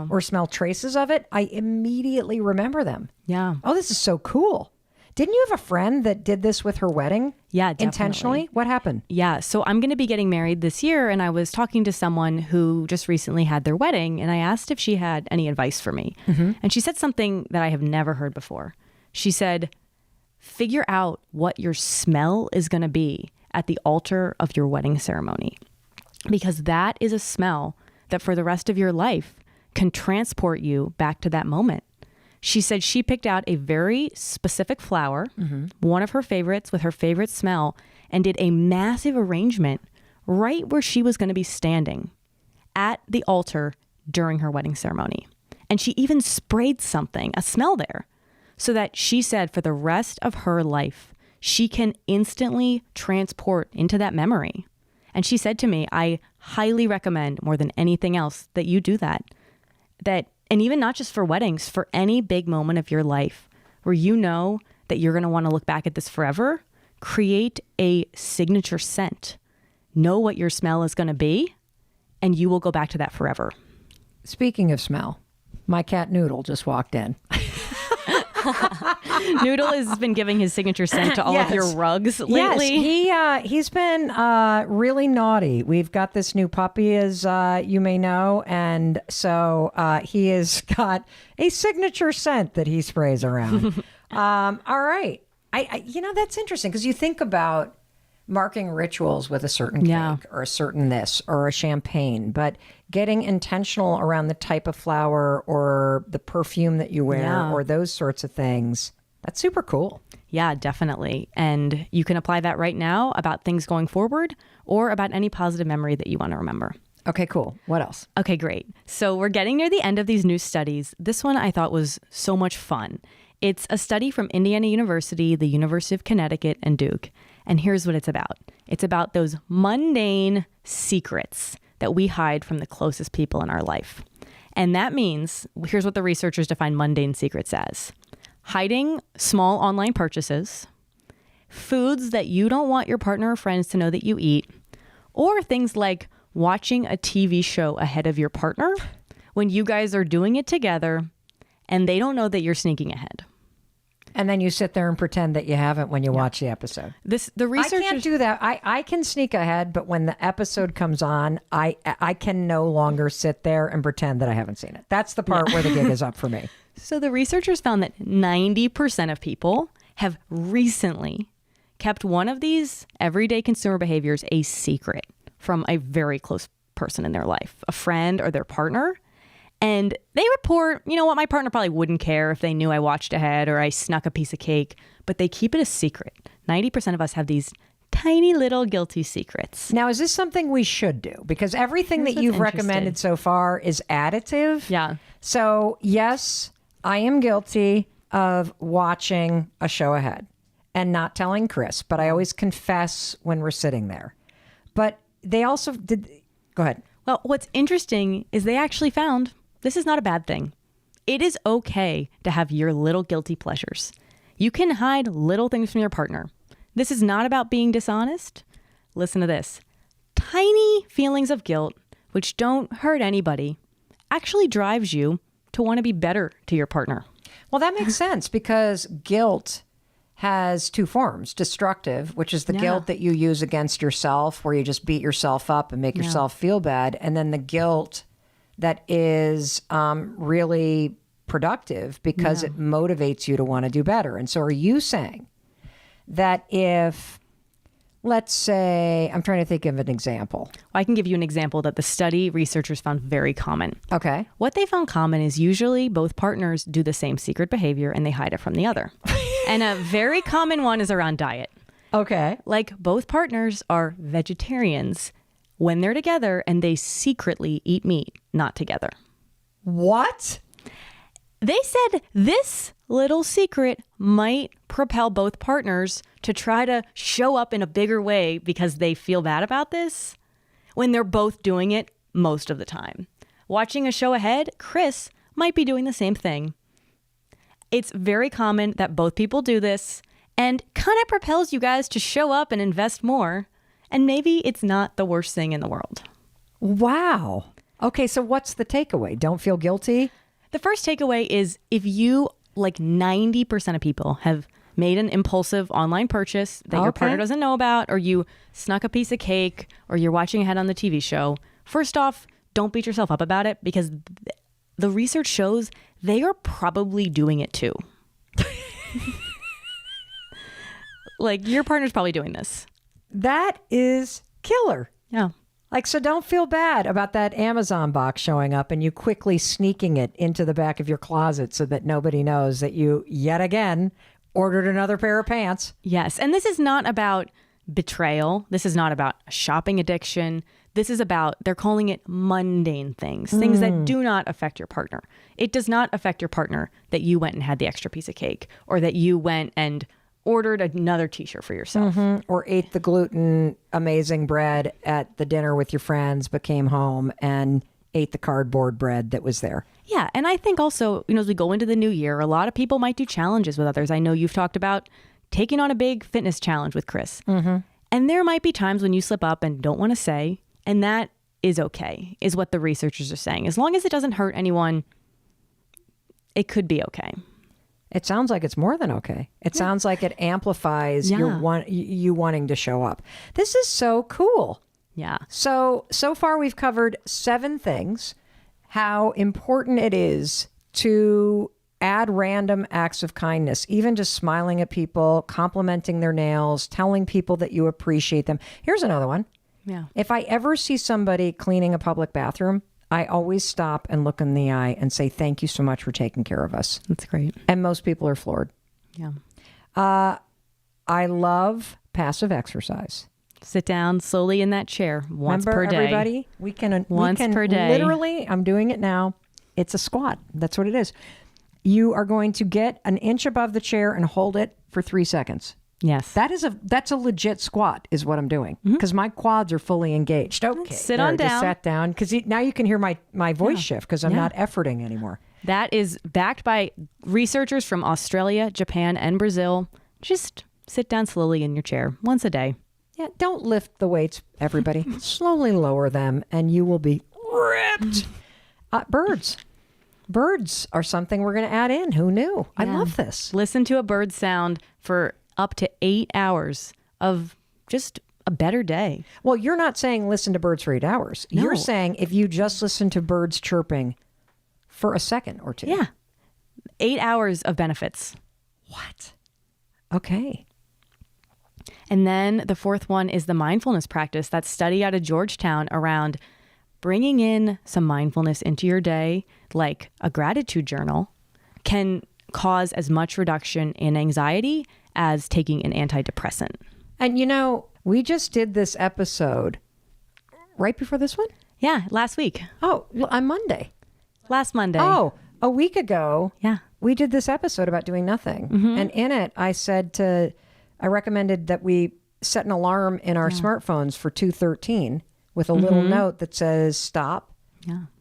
or smell traces of it, I immediately remember them. Yeah. Oh, this is so cool. Didn't you have a friend that did this with her wedding? Yeah, definitely. Intentionally? What happened? Yeah. So I'm going to be getting married this year, and I was talking to someone who just recently had their wedding, and I asked if she had any advice for me. And she said something that I have never heard before. She said, figure out what your smell is going to be at the altar of your wedding ceremony, because that is a smell that for the rest of your life can transport you back to that moment. She said she picked out a very specific flower, one of her favorites with her favorite smell, and did a massive arrangement right where she was going to be standing at the altar during her wedding ceremony. And she even sprayed something, a smell there, so that she said for the rest of her life, she can instantly transport into that memory. And she said to me, I highly recommend more than anything else that you do that. And even not just for weddings, for any big moment of your life where you know that you're going to want to look back at this forever, create a signature scent. Know what your smell is going to be, and you will go back to that forever. Speaking of smell, my cat Noodle just walked in. Noodle has been giving his signature scent to all of your rugs lately. Yes, he's been really naughty. We've got this new puppy, as you may know, and so he has got a signature scent that he sprays around. All right. I that's interesting, because you think about marking rituals with a certain cake or a certain this or a champagne, but getting intentional around the type of flower or the perfume that you wear or those sorts of things, that's super cool. Yeah, definitely. And you can apply that right now about things going forward or about any positive memory that you want to remember. Okay, cool. What else? Okay, great. So we're getting near the end of these new studies. This one I thought was so much fun. It's a study from Indiana University, the University of Connecticut, and Duke. And here's what it's about. It's about those mundane secrets that we hide from the closest people in our life. And that means, here's what the researchers define mundane secrets as: hiding small online purchases, foods that you don't want your partner or friends to know that you eat, or things like watching a TV show ahead of your partner when you guys are doing it together and they don't know that you're sneaking ahead. And then you sit there and pretend that you haven't when you watch the episode. The researchers... I can't do that. I can sneak ahead, but when the episode comes on, I can no longer sit there and pretend that I haven't seen it. That's the part where the gig is up for me. So the researchers found that 90% of people have recently kept one of these everyday consumer behaviors a secret from a very close person in their life, a friend or their partner. And they report, you know what, my partner probably wouldn't care if they knew I watched ahead or I snuck a piece of cake, but they keep it a secret. 90% of us have these tiny little guilty secrets. Now, is this something we should do? Because everything Here's that you've what's recommended interesting. so far is additive. Yeah. So, yes, I am guilty of watching a show ahead and not telling Chris, but I always confess when we're sitting there. But they also did. Go ahead. Well, what's interesting is they actually found this is not a bad thing. It is okay to have your little guilty pleasures. You can hide little things from your partner. This is not about being dishonest. Listen to this. Tiny feelings of guilt, which don't hurt anybody, actually drives you to want to be better to your partner. Well, that makes sense because guilt has two forms. Destructive, which is the guilt that you use against yourself, where you just beat yourself up and make yourself feel bad. And then the guilt that is really productive because it motivates you to want to do better. And so are you saying that if, let's say, I'm trying to think of an example. I can give you an example that the study researchers found very common. Okay. What they found common is usually both partners do the same secret behavior and they hide it from the other. And a very common one is around diet. Okay. Like both partners are vegetarians when they're together and they secretly eat meat, not together. What? They said this little secret might propel both partners to try to show up in a bigger way because they feel bad about this when they're both doing it most of the time. Watching a show ahead, Chris might be doing the same thing. It's very common that both people do this and kind of propels you guys to show up and invest more. And maybe it's not the worst thing in the world. Wow. Okay, so what's the takeaway? Don't feel guilty? The first takeaway is if you, like 90% of people, have made an impulsive online purchase that your partner doesn't know about, or you snuck a piece of cake, or you're watching ahead on the TV show, first off, don't beat yourself up about it because the research shows they are probably doing it too. Like your partner's probably doing this. That is killer. Yeah. Like, so don't feel bad about that Amazon box showing up and you quickly sneaking it into the back of your closet so that nobody knows that you, yet again, ordered another pair of pants. Yes. And this is not about betrayal. This is not about shopping addiction. This is about, they're calling it mundane things, things that do not affect your partner. It does not affect your partner that you went and had the extra piece of cake or that you went and ordered another t-shirt for yourself. Or ate the gluten amazing bread at the dinner with your friends, but came home and ate the cardboard bread that was there. Yeah. And I think also, as we go into the new year, a lot of people might do challenges with others. I know you've talked about taking on a big fitness challenge with Chris. And there might be times when you slip up and don't want to say, and that is okay, is what the researchers are saying. As long as it doesn't hurt anyone, it could be okay. It sounds like it's more than okay. It sounds like it amplifies you wanting to show up. This is so cool. Yeah. So far we've covered 7 things. How important it is to add random acts of kindness, even just smiling at people, complimenting their nails, telling people that you appreciate them. Here's another one. Yeah. If I ever see somebody cleaning a public bathroom, I always stop and look in the eye and say, thank you so much for taking care of us. That's great. And most people are floored. Yeah. I love passive exercise. Sit down slowly in that chair once Remember, per day. everybody, we can per day. Literally, I'm doing it now. It's a squat. That's what it is. You are going to get an inch above the chair and hold it for 3 seconds. Yes. That's a legit squat is what I'm doing because my quads are fully engaged. Okay. Sit there, on just down. sat down because now you can hear my voice shift because I'm not efforting anymore. That is backed by researchers from Australia, Japan, and Brazil. Just sit down slowly in your chair once a day. Yeah, don't lift the weights, everybody. Slowly lower them and you will be ripped. Birds. Birds are something we're going to add in. Who knew? I love this. Listen to a bird sound for up to 8 hours of just a better day. Well, you're not saying listen to birds for 8 hours. No. You're saying if you just listen to birds chirping for a second or two. Yeah. 8 hours of benefits. What? Okay. And then the fourth one is the mindfulness practice. That study out of Georgetown around bringing in some mindfulness into your day, like a gratitude journal, can cause as much reduction in anxiety as taking an antidepressant. And you know, we just did this episode right before this one? Yeah, last week. Oh, on Monday. Last Monday. Oh, a week ago. Yeah. We did this episode about doing nothing. And in it, I recommended that we set an alarm in our smartphones for 2:13 with a little note that says, stop,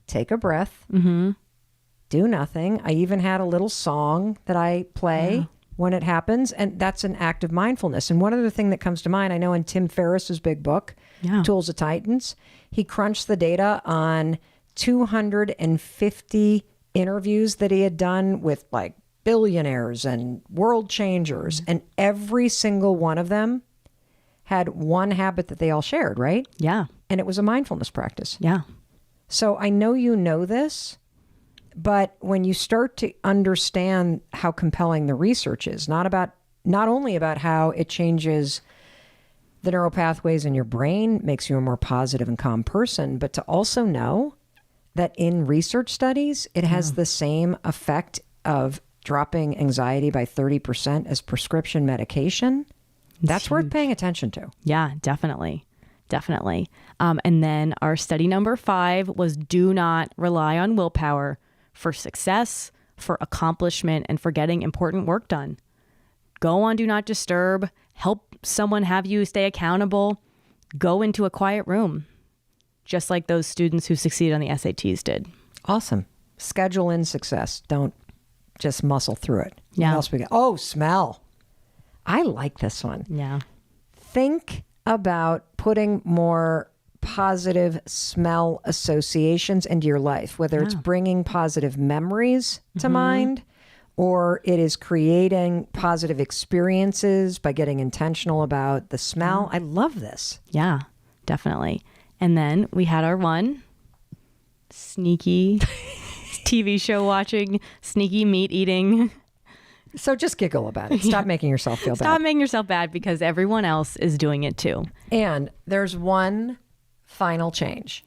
take a breath, do nothing. I even had a little song that I play when it happens. And that's an act of mindfulness. And one other thing that comes to mind, I know in Tim Ferriss's big book, Tools of Titans, he crunched the data on 250 interviews that he had done with like billionaires and world changers. And every single one of them had one habit that they all shared, right? Yeah. And it was a mindfulness practice. Yeah. So I know you know this, but when you start to understand how compelling the research is, not only about how it changes the neural pathways in your brain, makes you a more positive and calm person, but to also know that in research studies, it has the same effect of dropping anxiety by 30% as prescription medication. That's worth paying attention to. Yeah, definitely. Definitely. And then our study number 5 was do not rely on willpower for success, for accomplishment, and for getting important work done. Go on Do Not Disturb. Help someone have you stay accountable. Go into a quiet room, just like those students who succeed on the SATs did. Awesome. Schedule in success. Don't just muscle through it. Yeah. What else we got? Oh, smell. I like this one. Yeah. Think about putting more positive smell associations into your life, whether it's bringing positive memories to mind, or it is creating positive experiences by getting intentional about the smell. I love this. Yeah, definitely. And then we had our one sneaky TV show watching, sneaky meat eating. So just giggle about it. Stop making yourself feel bad. Stop making yourself bad because everyone else is doing it too. And there's one final change.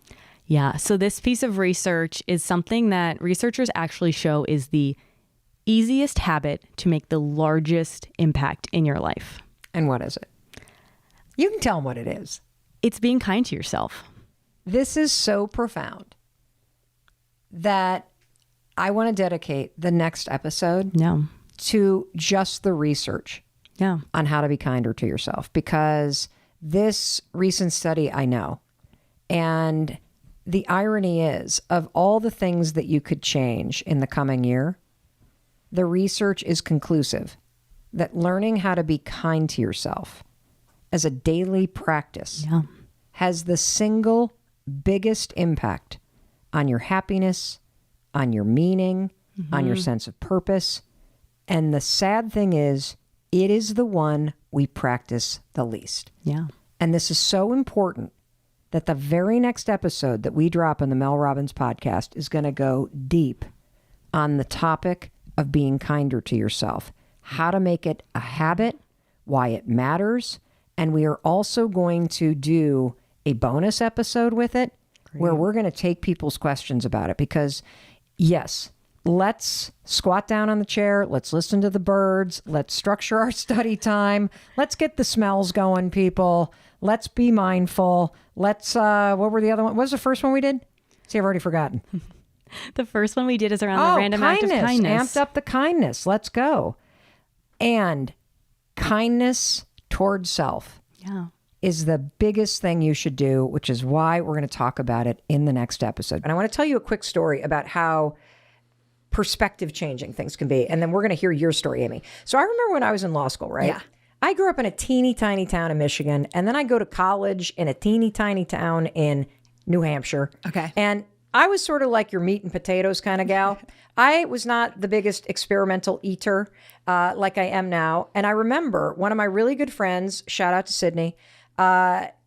Yeah. So this piece of research is something that researchers actually show is the easiest habit to make the largest impact in your life. And what is it? You can tell them what it is. It's being kind to yourself. This is so profound that I want to dedicate the next episode to just the research on how to be kinder to yourself, because this recent study I know, and the irony is, of all the things that you could change in the coming year, the research is conclusive that learning how to be kind to yourself as a daily practice has the single biggest impact on your happiness, on your meaning, on your sense of purpose. And the sad thing is, it is the one we practice the least. Yeah. And this is so important that the very next episode that we drop on the Mel Robbins podcast is going to go deep on the topic of being kinder to yourself, how to make it a habit, why it matters. And we are also going to do a bonus episode with it where we're going to take people's questions about it, because yes, let's squat down on the chair. Let's listen to the birds. Let's structure our study time. Let's get the smells going, people. Let's be mindful. Let's, what were the other one? What was the first one we did? See, I've already forgotten. The first one we did is around the random act of kindness. Amped up the kindness. Let's go. And kindness towards self is the biggest thing you should do, which is why we're going to talk about it in the next episode. And I want to tell you a quick story about how perspective changing things can be. And then we're going to hear your story, Amy. So I remember when I was in law school, right? Yeah. I grew up in a teeny tiny town in Michigan, and then I go to college in a teeny tiny town in New Hampshire. Okay. And I was sort of like your meat and potatoes kind of gal. I was not the biggest experimental eater like I am now. And I remember one of my really good friends, shout out to Sydney,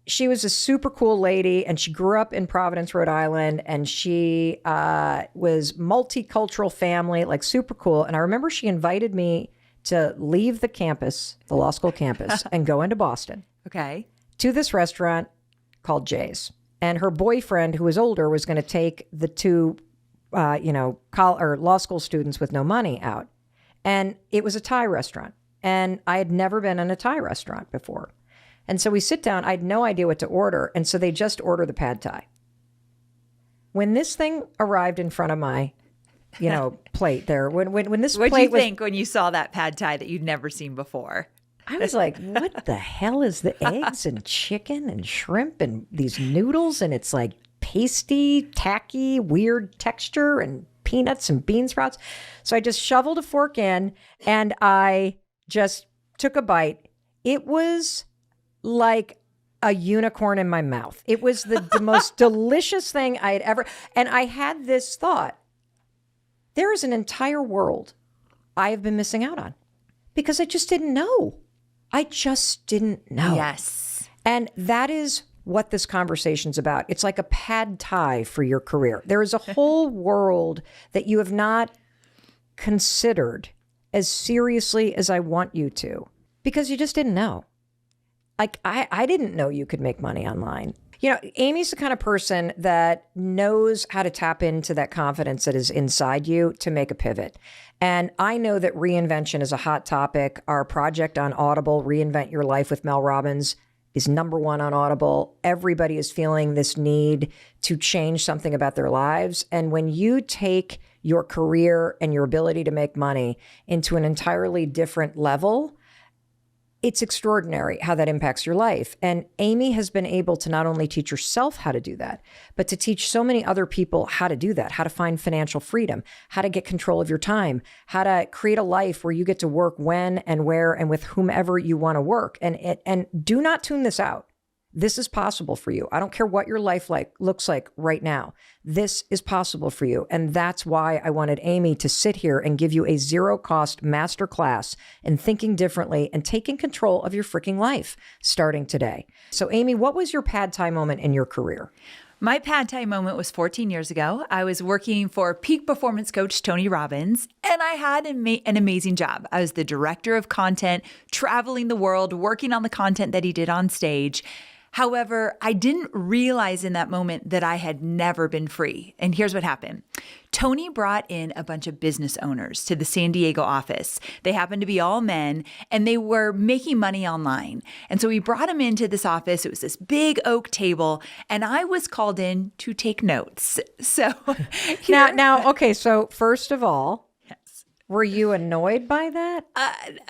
she was a super cool lady, and she grew up in Providence, Rhode Island, and she was multicultural family, like super cool. And I remember she invited me to leave the campus, the law school campus, and go into Boston Okay. to this restaurant called Jay's. And her boyfriend, who was older, was going to take the two, law school students with no money out. And it was a Thai restaurant. And I had never been in a Thai restaurant before. And so we sit down. I had no idea what to order. And so they just order the pad Thai. When this thing arrived in front of my, plate there, when this What plate did you think when you saw that pad Thai that you'd never seen before? I was like, what the hell is the eggs and chicken and shrimp and these noodles? And it's like pasty, tacky, weird texture and peanuts and bean sprouts. So I just shoveled a fork in and I just took a bite. It was like a unicorn in my mouth. It was the most delicious thing I had ever. And I had this thought, there is an entire world I have been missing out on because I just didn't know. I just didn't know. Yes. And that is what this conversation's about. It's like a pad Thai for your career. There is a whole world that you have not considered as seriously as I want you to because you just didn't know. Like, I didn't know you could make money online. Amy's the kind of person that knows how to tap into that confidence that is inside you to make a pivot. And I know that reinvention is a hot topic. Our project on Audible, Reinvent Your Life with Mel Robbins, is #1 on Audible. Everybody is feeling this need to change something about their lives. And when you take your career and your ability to make money into an entirely different level, it's extraordinary how that impacts your life. And Amy has been able to not only teach herself how to do that, but to teach so many other people how to do that, how to find financial freedom, how to get control of your time, how to create a life where you get to work when and where and with whomever you want to work. And do not tune this out. This is possible for you. I don't care what your life looks like right now. This is possible for you. And that's why I wanted Amy to sit here and give you a zero-cost masterclass in thinking differently and taking control of your freaking life starting today. So Amy, what was your pad Thai moment in your career? My pad Thai moment was 14 years ago. I was working for peak performance coach Tony Robbins, and I had an amazing job. I was the director of content, traveling the world, working on the content that he did on stage. However, I didn't realize in that moment that I had never been free. And here's what happened. Tony brought in a bunch of business owners to the San Diego office. They happened to be all men, and they were making money online. And so he brought them into this office. It was this big oak table, and I was called in to take notes. So okay, so first of all, were you annoyed by that?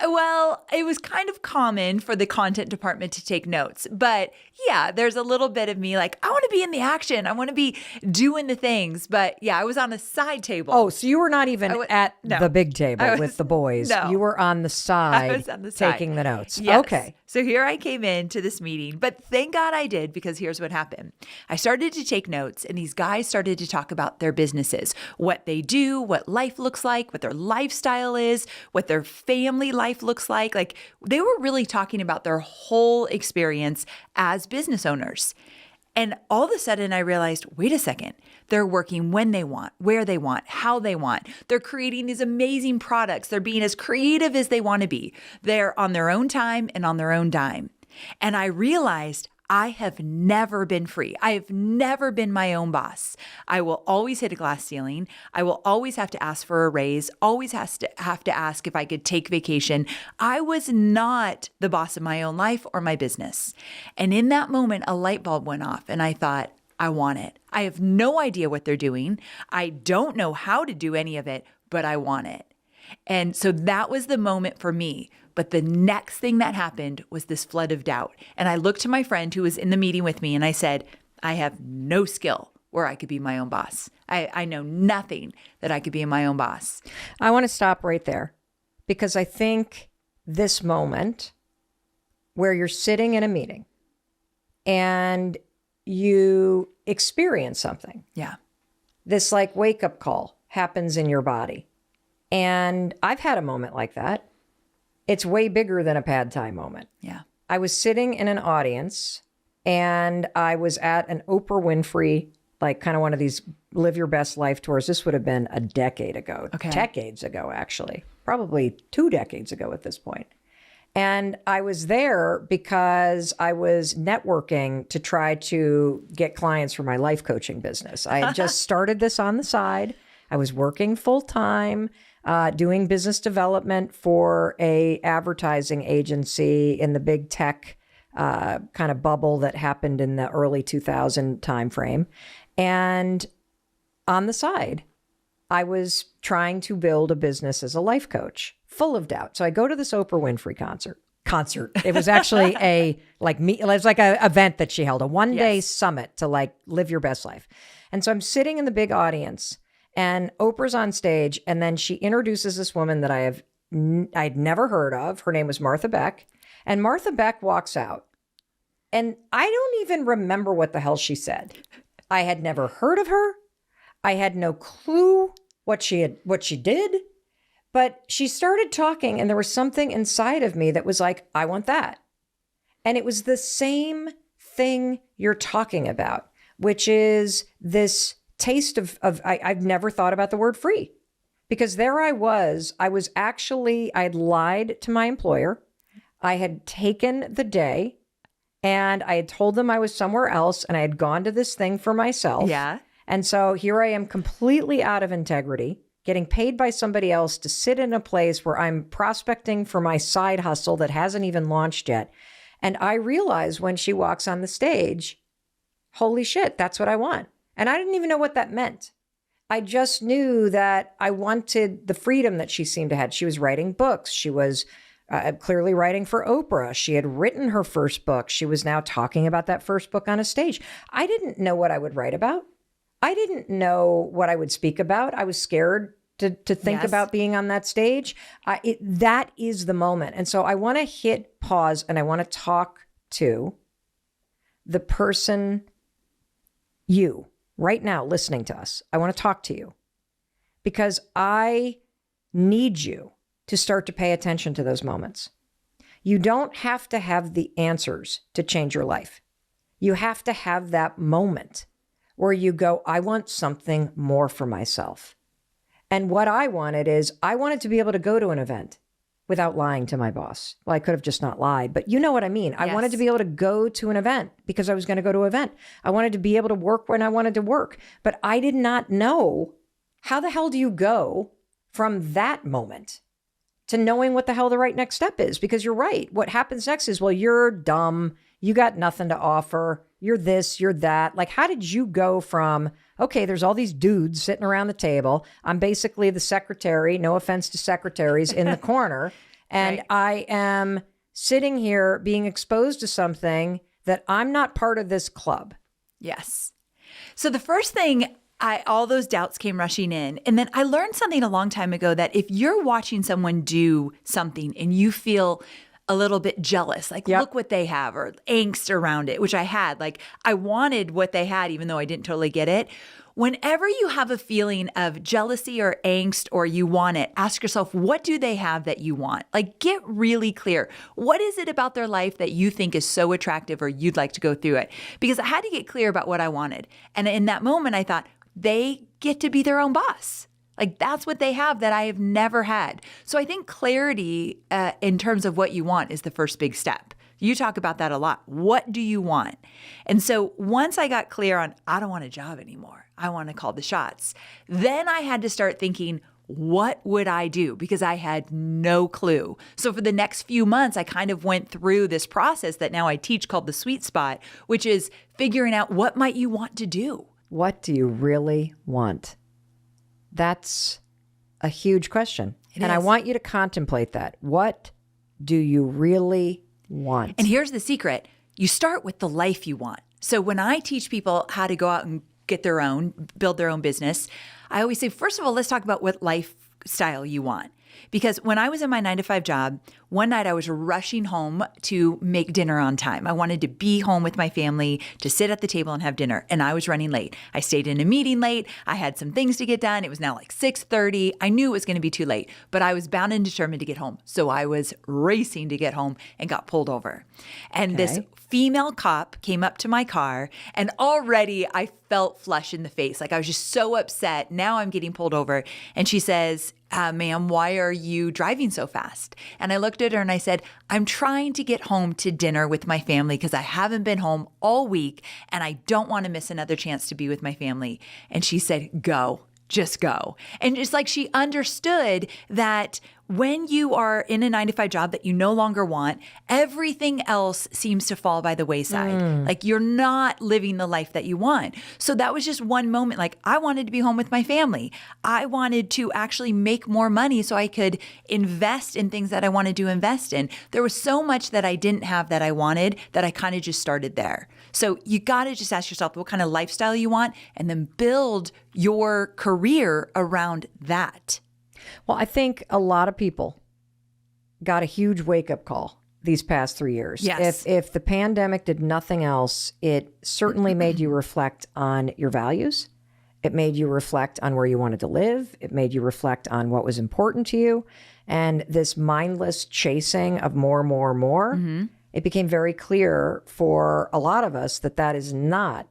Well, it was kind of common for the content department to take notes. But yeah, there's a little bit of me like, I want to be in the action. I want to be doing the things. But yeah, I was on a side table. Oh, so you were not even at the big table with the boys. No. You were on the side, I was on the side taking the notes. Yes. Okay. So here I came into this meeting, but thank God I did, because here's what happened. I started to take notes, and these guys started to talk about their businesses, what they do, what life looks like, what their lifestyle is, what their family life looks like. Like, they were really talking about their whole experience as business owners. And all of a sudden I realized, wait a second, they're working when they want, where they want, how they want. They're creating these amazing products. They're being as creative as they want to be. They're on their own time and on their own dime. And I realized I have never been free. I have never been my own boss. I will always hit a glass ceiling. I will always have to ask for a raise, always have to ask if I could take vacation. I was not the boss of my own life or my business. And in that moment, a light bulb went off, and I thought, I want it. I have no idea what they're doing. I don't know how to do any of it, but I want it. And so that was the moment for me. But the next thing that happened was this flood of doubt. And I looked to my friend who was in the meeting with me, and I said, I have no skill where I could be my own boss. I know nothing that I could be my own boss. I want to stop right there, because I think this moment where you're sitting in a meeting and you experience something. Yeah. This like wake up call happens in your body. And I've had a moment like that. It's way bigger than a pad Thai moment. Yeah. I was sitting in an audience, and I was at an Oprah Winfrey like kind of one of these live your best life tours. This would have been a decade ago, Okay. decades ago, actually, probably 2 decades ago at this point. And I was there because I was networking to try to get clients for my life coaching business. I had just started this on the side. I was working full time, doing business development for a advertising agency in the big tech kind of bubble that happened in the early 2000 timeframe. And on the side, I was trying to build a business as a life coach, full of doubt. So I go to this Oprah Winfrey concert. It was actually it was like an event that she held, a one-day summit to like live your best life. And so I'm sitting in the big audience and Oprah's on stage, and then she introduces this woman that I'd never heard of. Her name was Martha Beck. And Martha Beck walks out. And I don't even remember what the hell she said. I had never heard of her. I had no clue what she did. But she started talking, and there was something inside of me that was like, I want that. And it was the same thing you're talking about, which is this taste of I've never thought about the word free. Because there I was actually, I'd lied to my employer. I had taken the day and I had told them I was somewhere else and I had gone to this thing for myself. Yeah. And so here I am completely out of integrity, getting paid by somebody else to sit in a place where I'm prospecting for my side hustle that hasn't even launched yet. And I realized when she walks on the stage, holy shit, that's what I want. And I didn't even know what that meant. I just knew that I wanted the freedom that she seemed to have. She was writing books. She was clearly writing for Oprah. She had written her first book. She was now talking about that first book on a stage. I didn't know what I would write about. I didn't know what I would speak about. I was scared to think about being on that stage. That is the moment. And so I want to hit pause and I want to talk to the person, you, right now listening to us. I want to talk to you because I need you to start to pay attention to those moments. You don't have to have the answers to change your life. You have to have that moment where you go, I want something more for myself. And what I wanted to be able to go to an event without lying to my boss. Well, I could have just not lied, but you know what I mean. I wanted to be able to go to an event because I was going to go to an event. I wanted to be able to work when I wanted to work, but I did not know how the hell do you go from that moment to knowing what the hell the right next step is? Because you're right. What happens next is, well, you're dumb. You got nothing to offer. You're this, you're that. Like, how did you go from, okay, there's all these dudes sitting around the table. I'm basically the secretary, no offense to secretaries, in the corner. And right. I am sitting here being exposed to something that I'm not part of this club. Yes. So the first thing, all those doubts came rushing in. And then I learned something a long time ago that if you're watching someone do something and you feel a little bit jealous, like, look what they have, or angst around it, which I had. Like, I wanted what they had, even though I didn't totally get it. Whenever you have a feeling of jealousy or angst or you want it, ask yourself, what do they have that you want? Like, get really clear. What is it about their life that you think is so attractive or you'd like to go through it? Because I had to get clear about what I wanted. And in that moment, I thought, they get to be their own boss. Like, that's what they have that I have never had. So I think clarity in terms of what you want is the first big step. You talk about that a lot. What do you want? And so once I got clear on, I don't want a job anymore, I want to call the shots, then I had to start thinking, what would I do? Because I had no clue. So for the next few months, I kind of went through this process that now I teach called the sweet spot, which is figuring out what might you want to do? What do you really want? That's a huge question. And I want you to contemplate that. What do you really want? And here's the secret. You start with the life you want. So when I teach people how to go out and build their own business, I always say, first of all, let's talk about what lifestyle you want. Because when I was in my 9-to-5 job, one night I was rushing home to make dinner on time. I wanted to be home with my family, to sit at the table and have dinner, and I was running late. I stayed in a meeting late. I had some things to get done. It was now like 6:30. I knew it was going to be too late, but I was bound and determined to get home. So I was racing to get home and got pulled over. And this female cop came up to my car, and already I felt flush in the face. Like I was just so upset. Now I'm getting pulled over. And she says, ma'am, why are you driving so fast? And I looked at her and I said, I'm trying to get home to dinner with my family because I haven't been home all week and I don't want to miss another chance to be with my family. And she said, go. Just go. And it's like she understood that when you are in a 9-to-5 job that you no longer want, everything else seems to fall by the wayside. Like you're not living the life that you want. So that was just one moment. Like I wanted to be home with my family. I wanted to actually make more money so I could invest in things that I wanted to invest in. There was so much that I didn't have that I wanted that I kind of just started there. So you got to just ask yourself what kind of lifestyle you want and then build your career around that. Well, I think a lot of people got a huge wake-up call these past 3 years. Yes. If the pandemic did nothing else, it certainly made you reflect on your values. It made you reflect on where you wanted to live. It made you reflect on what was important to you. And this mindless chasing of more, it became very clear for a lot of us that that is not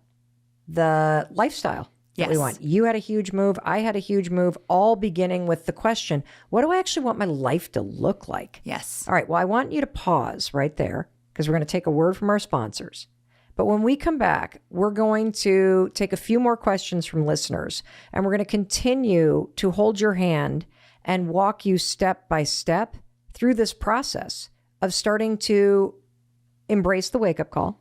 the lifestyle that we want. You had a huge move. I had a huge move, all beginning with the question, what do I actually want my life to look like? Yes. All right. Well, I want you to pause right there because we're going to take a word from our sponsors. But when we come back, we're going to take a few more questions from listeners, and we're going to continue to hold your hand and walk you step by step through this process of starting to embrace the wake-up call,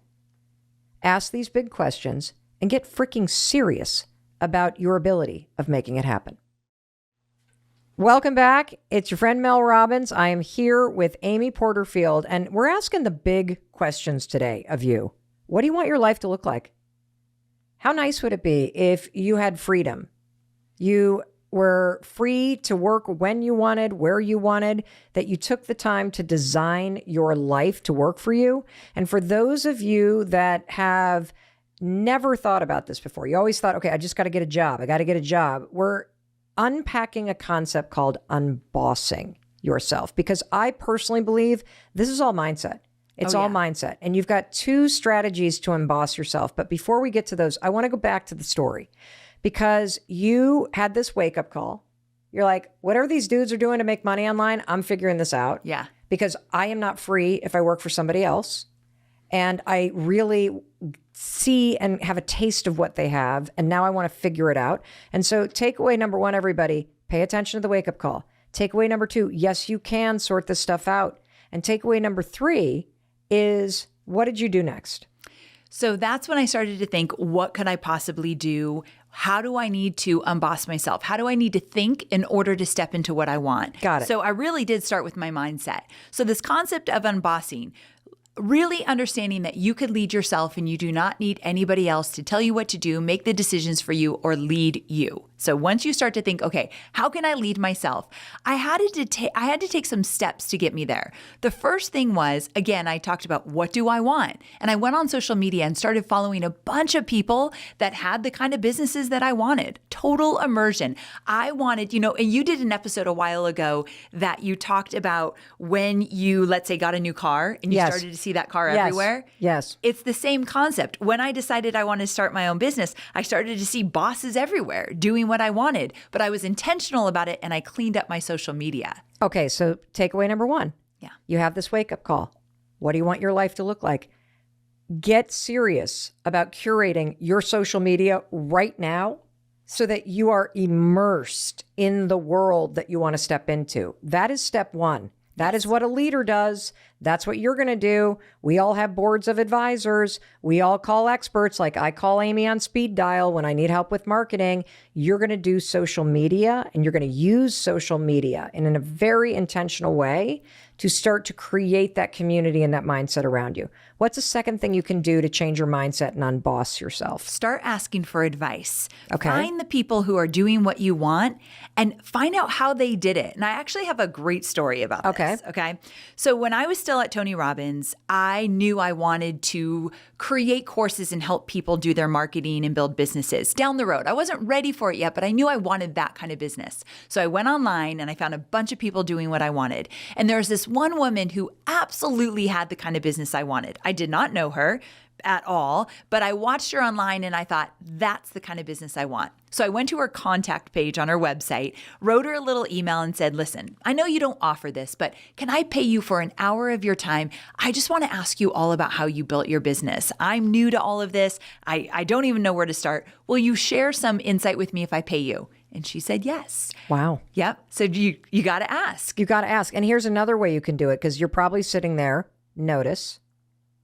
ask these big questions, and get freaking serious about your ability of making it happen. Welcome back. It's your friend Mel Robbins. I am here with Amy Porterfield, and we're asking the big questions today of you. What do you want your life to look like? How nice would it be if you had freedom? You were free to work when you wanted, where you wanted, that you took the time to design your life to work for you. And for those of you that have never thought about this before, you always thought, okay, I just got to get a job. I got to get a job. We're unpacking a concept called unbossing yourself, because I personally believe this is all mindset. It's all mindset. And you've got 2 strategies to unboss yourself. But before we get to those, I want to go back to the story, because you had this wake-up call. You're like, whatever these dudes are doing to make money online, I'm figuring this out. Yeah. Because I am not free if I work for somebody else. And I really see and have a taste of what they have. And now I want to figure it out. And so takeaway number 1, everybody, pay attention to the wake-up call. Takeaway number 2, yes, you can sort this stuff out. And takeaway number 3 is, what did you do next? So that's when I started to think, what could I possibly do? How do I need to unboss myself? How do I need to think in order to step into what I want? Got it. So I really did start with my mindset. So this concept of unbossing, really understanding that you could lead yourself and you do not need anybody else to tell you what to do, make the decisions for you, or lead you. So once you start to think, okay, how can I lead myself? I had to take some steps to get me there. The first thing was, again, I talked about what do I want? And I went on social media and started following a bunch of people that had the kind of businesses that I wanted. Total immersion. I wanted, and you did an episode a while ago that you talked about when you, let's say, got a new car and you started to see that car everywhere. Yes. It's the same concept. When I decided I wanted to start my own business, I started to see bosses everywhere doing what I wanted, but I was intentional about it and I cleaned up my social media. Okay, so takeaway number 1. Yeah. You have this wake-up call. What do you want your life to look like? Get serious about curating your social media right now so that you are immersed in the world that you want to step into. That is step 1. That is what a leader does. That's what you're going to do. We all have boards of advisors. We all call experts. Like I call Amy on speed dial when I need help with marketing. You're going to do social media, and you're going to use social media in a very intentional way to start to create that community and that mindset around you. What's the second thing you can do to change your mindset and unboss yourself? Start asking for advice. Okay. Find the people who are doing what you want and find out how they did it. And I actually have a great story about this. Okay. So when I was still at Tony Robbins, I knew I wanted to create courses and help people do their marketing and build businesses down the road. I wasn't ready for it yet, but I knew I wanted that kind of business. So I went online and I found a bunch of people doing what I wanted. And there was this one woman who absolutely had the kind of business I wanted. I did not know her. at all, but I watched her online and I thought, that's the kind of business I want. So I went to her contact page on her website, wrote her a little email and said, listen, I know you don't offer this, but can I pay you for an hour of your time? I just want to ask you all about how you built your business. I'm new to all of this. I don't even know where to start. Will you share some insight with me if I pay you? And she said, yes. Wow. Yep. So you got to ask. You got to ask. And here's another way you can do it, because you're probably sitting there. Notice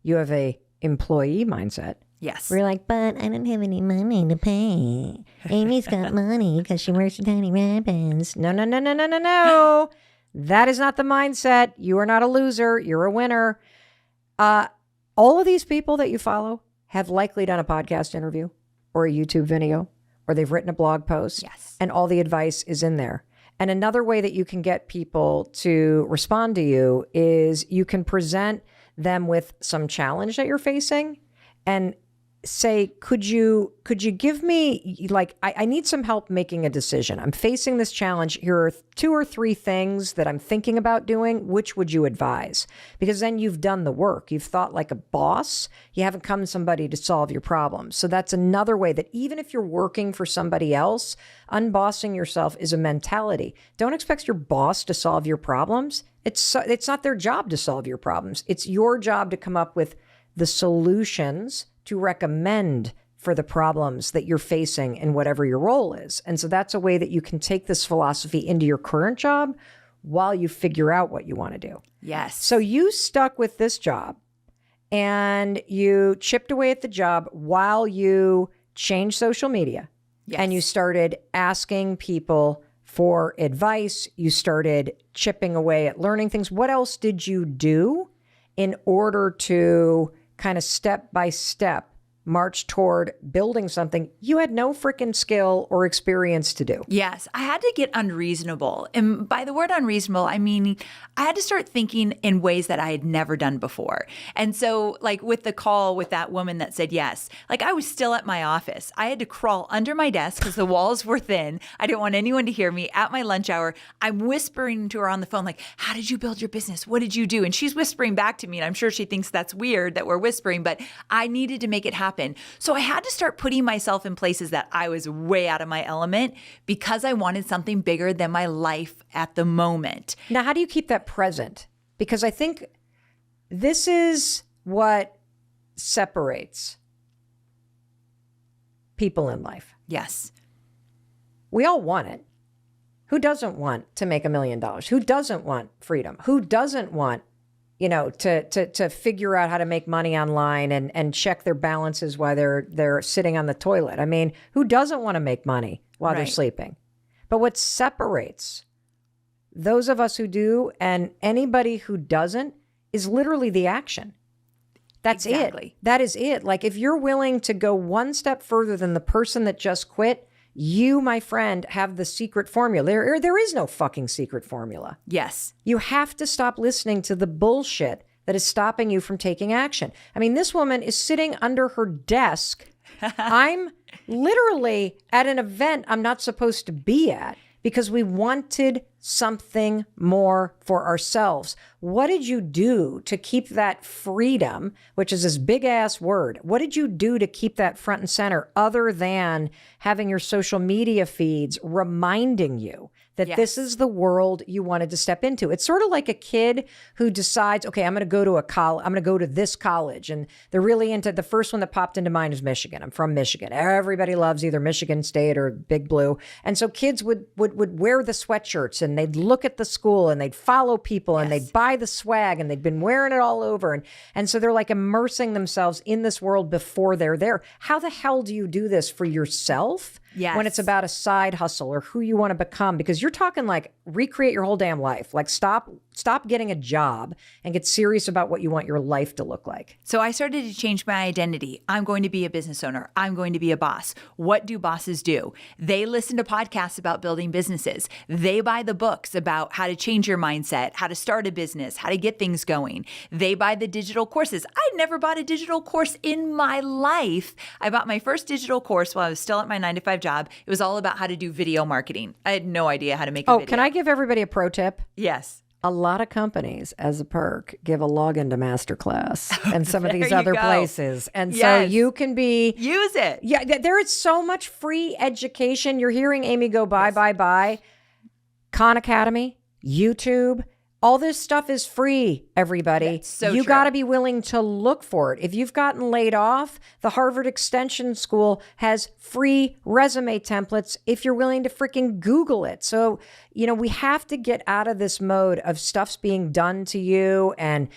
you have a employee mindset. Yes. We're like, but I don't have any money to pay. Amy's got money because she works for Tony Robbins. No. That is not the mindset. You are not a loser. You're a winner. All of these people that you follow have likely done a podcast interview or a YouTube video, or they've written a blog post. Yes. And all the advice is in there. And another way that you can get people to respond to you is you can present them with some challenge that you're facing and say, could you give me, like, I need some help making a decision. I'm facing this challenge. Here are 2 or 3 things that I'm thinking about doing. Which would you advise? Because then you've done the work. You've thought like a boss. You haven't come to somebody to solve your problems. So that's another way that even if you're working for somebody else, unbossing yourself is a mentality. Don't expect your boss to solve your problems. It's not their job to solve your problems. It's your job to come up with the solutions to recommend for the problems that you're facing in whatever your role is. And so that's a way that you can take this philosophy into your current job while you figure out what you want to do. Yes. So you stuck with this job and you chipped away at the job while you changed social media. Yes. And you started asking people for advice. You started chipping away at learning things. What else did you do in order to kind of step by step march toward building something you had no freaking skill or experience to do? Yes, I had to get unreasonable. And by the word unreasonable, I mean, I had to start thinking in ways that I had never done before. And so like with the call with that woman that said yes, like I was still at my office. I had to crawl under my desk because the walls were thin. I didn't want anyone to hear me at my lunch hour. I'm whispering to her on the phone, like, how did you build your business? What did you do? And she's whispering back to me. And I'm sure she thinks that's weird that we're whispering, but I needed to make it happen. So I had to start putting myself in places that I was way out of my element because I wanted something bigger than my life at the moment. Now, how do you keep that present? Because I think this is what separates people in life. Yes. We all want it. Who doesn't want to make $1 million? Who doesn't want freedom? Who doesn't want, to figure out how to make money online and check their balances while they're sitting on the toilet? I mean, who doesn't want to make money while they're Right. sleeping? But what separates those of us who do and anybody who doesn't is literally the action. That's Exactly. it. That is it. Like if you're willing to go one step further than the person that just quit, you, my friend, have the secret formula. There is no fucking secret formula. Yes. You have to stop listening to the bullshit that is stopping you from taking action. I mean, this woman is sitting under her desk. I'm literally at an event I'm not supposed to be at because we wanted something more for ourselves. What did you do to keep that freedom, which is this big ass word? What did you do to keep that front and center other than having your social media feeds reminding you that Yes. this is the world you wanted to step into? It's sort of like a kid who decides, okay, I'm going to go to I'm going to go to this college. And they're really into, the first one that popped into mind is Michigan. I'm from Michigan. Everybody loves either Michigan State or Big Blue. And so kids would wear the sweatshirts and they'd look at the school and they'd follow people and Yes. they'd buy the swag and they'd been wearing it all over. And so they're like immersing themselves in this world before they're there. How the hell do you do this for yourself? Yes. When it's about a side hustle or who you want to become, because you're talking like recreate your whole damn life. Like stop getting a job and get serious about what you want your life to look like. So I started to change my identity. I'm going to be a business owner. I'm going to be a boss. What do bosses do? They listen to podcasts about building businesses. They buy the books about how to change your mindset, how to start a business, how to get things going. They buy the digital courses. I'd never bought a digital course in my life. I bought my first digital course while I was still at my 9-to-5 job. It was all about how to do video marketing. I had no idea how to make a video. Can I give everybody a pro tip? Yes. a lot of companies as a perk give a login to Masterclass and some of these There you other go. places. And so Yes. you can be, Use it. yeah, there is so much free education. You're hearing Amy go buy. Khan Academy, YouTube, all this stuff is free, everybody. That's so you true. got to be willing to look for it. If you've gotten laid off, the Harvard Extension School has free resume templates if you're willing to freaking Google it. So, we have to get out of this mode of stuff's being done to you and,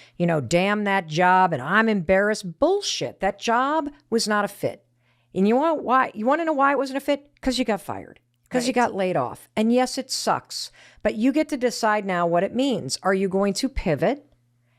damn that job and I'm embarrassed. Bullshit. That job was not a fit. And you want why? You want to know why it wasn't a fit? Because you got fired. Because you got laid off. And yes, it sucks. But you get to decide now what it means. Are you going to pivot?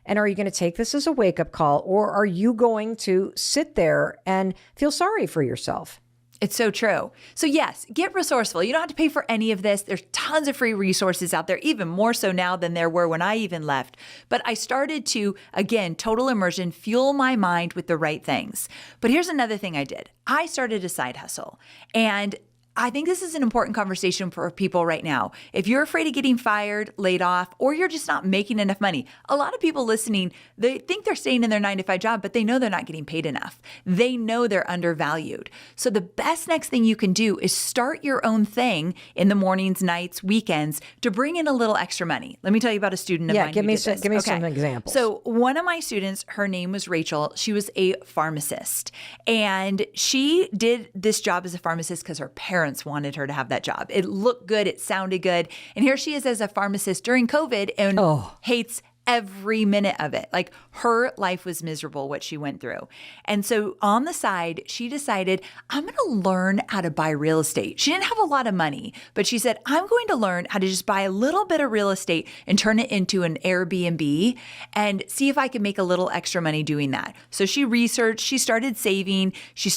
And are you going to take this as a wake-up call? Or are you going to sit there and feel sorry for yourself? It's so true. So yes, get resourceful. You don't have to pay for any of this. There's tons of free resources out there, even more so now than there were when I even left. But I started to, again, total immersion, fuel my mind with the right things. But here's another thing I did. I started a side hustle. And I think this is an important conversation for people right now. If you're afraid of getting fired, laid off, or you're just not making enough money, a lot of people listening, they think they're staying in their 9-to-5 job, but they know they're not getting paid enough. They know they're undervalued. So the best next thing you can do is start your own thing in the mornings, nights, weekends to bring in a little extra money. Let me tell you about a student of mine. Give who me did some, this. give me Okay. some examples. So one of my students, her name was Rachel. She was a pharmacist, and she did this job as a pharmacist because her parents wanted her to have that job. It looked good. It sounded good. And here she is as a pharmacist during COVID and hates every minute of it. Like, her life was miserable, what she went through. And so on the side, she decided, I'm going to learn how to buy real estate. She didn't have a lot of money, but she said, I'm going to learn how to just buy a little bit of real estate and turn it into an Airbnb and see if I can make a little extra money doing that. So she researched, she started saving, she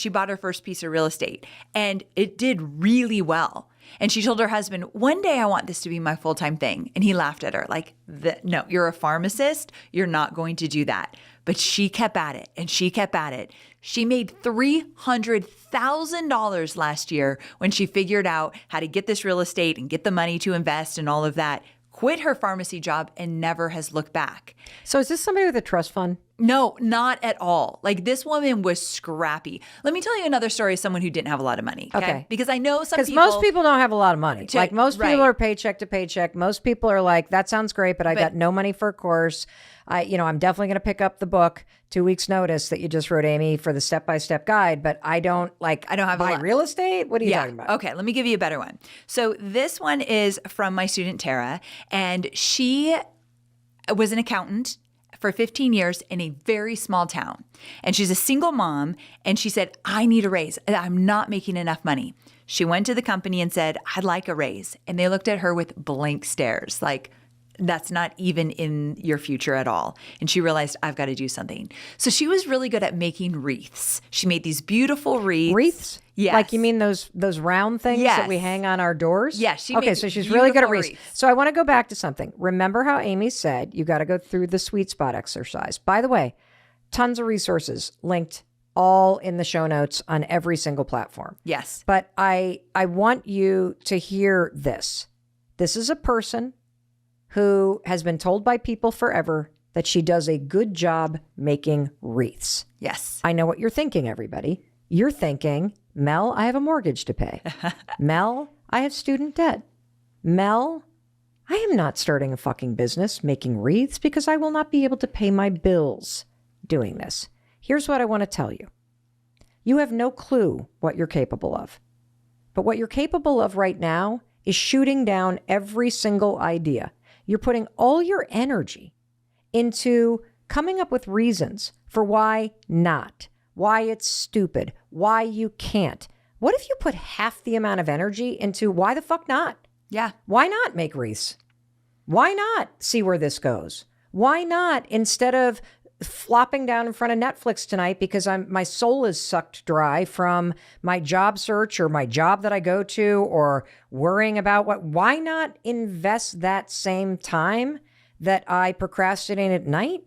bought her first piece of real estate, and it did really well. And she told her husband, one day I want this to be my full-time thing. And he laughed at her like, no, you're a pharmacist. You're not going to do that. But she kept at it and she kept at it. She made $300,000 last year when she figured out how to get this real estate and get the money to invest and all of that, quit her pharmacy job, and never has looked back. So is this somebody with a trust fund? No, not at all. Like, this woman was scrappy. Let me tell you another story of someone who didn't have a lot of money. Okay. Because I know some people. Because most people don't have a lot of money. Like, most people right. are paycheck to paycheck. Most people are like, that sounds great, but I got no money for a course. I'm definitely going to pick up the book 2 weeks notice that you just wrote, Amy, for the step-by-step guide, but I don't have buy real estate. What are you talking about? Okay, let me give you a better one. So this one is from my student Tara, and she was an accountant for 15 years in a very small town. And she's a single mom, and she said, I need a raise. I'm not making enough money. She went to the company and said, I'd like a raise. And they looked at her with blank stares, like, that's not even in your future at all. And she realized, I've got to do something. So she was really good at making wreaths. She made these beautiful wreaths. Wreaths? Yes. Like, you mean those round things that we hang on our doors? Yes. She okay, made so she's really good at beautiful wreaths. So I want to go back to something. Remember how Amy said you got to go through the sweet spot exercise. By the way, tons of resources linked all in the show notes on every single platform. Yes. But I want you to hear this. This is a person who has been told by people forever that she does a good job making wreaths. Yes. I know what you're thinking, everybody. You're thinking, Mel, I have a mortgage to pay. Mel, I have student debt. Mel, I am not starting a fucking business making wreaths because I will not be able to pay my bills doing this. Here's what I want to tell you. You have no clue what you're capable of. But what you're capable of right now is shooting down every single idea. You're putting all your energy into coming up with reasons for why not, why it's stupid, why you can't. What if you put half the amount of energy into why the fuck not? Yeah. Why not make wreaths? Why not see where this goes? Why not, instead of flopping down in front of Netflix tonight because my soul is sucked dry from my job search or my job that I go to or worrying about why not invest that same time that I procrastinate at night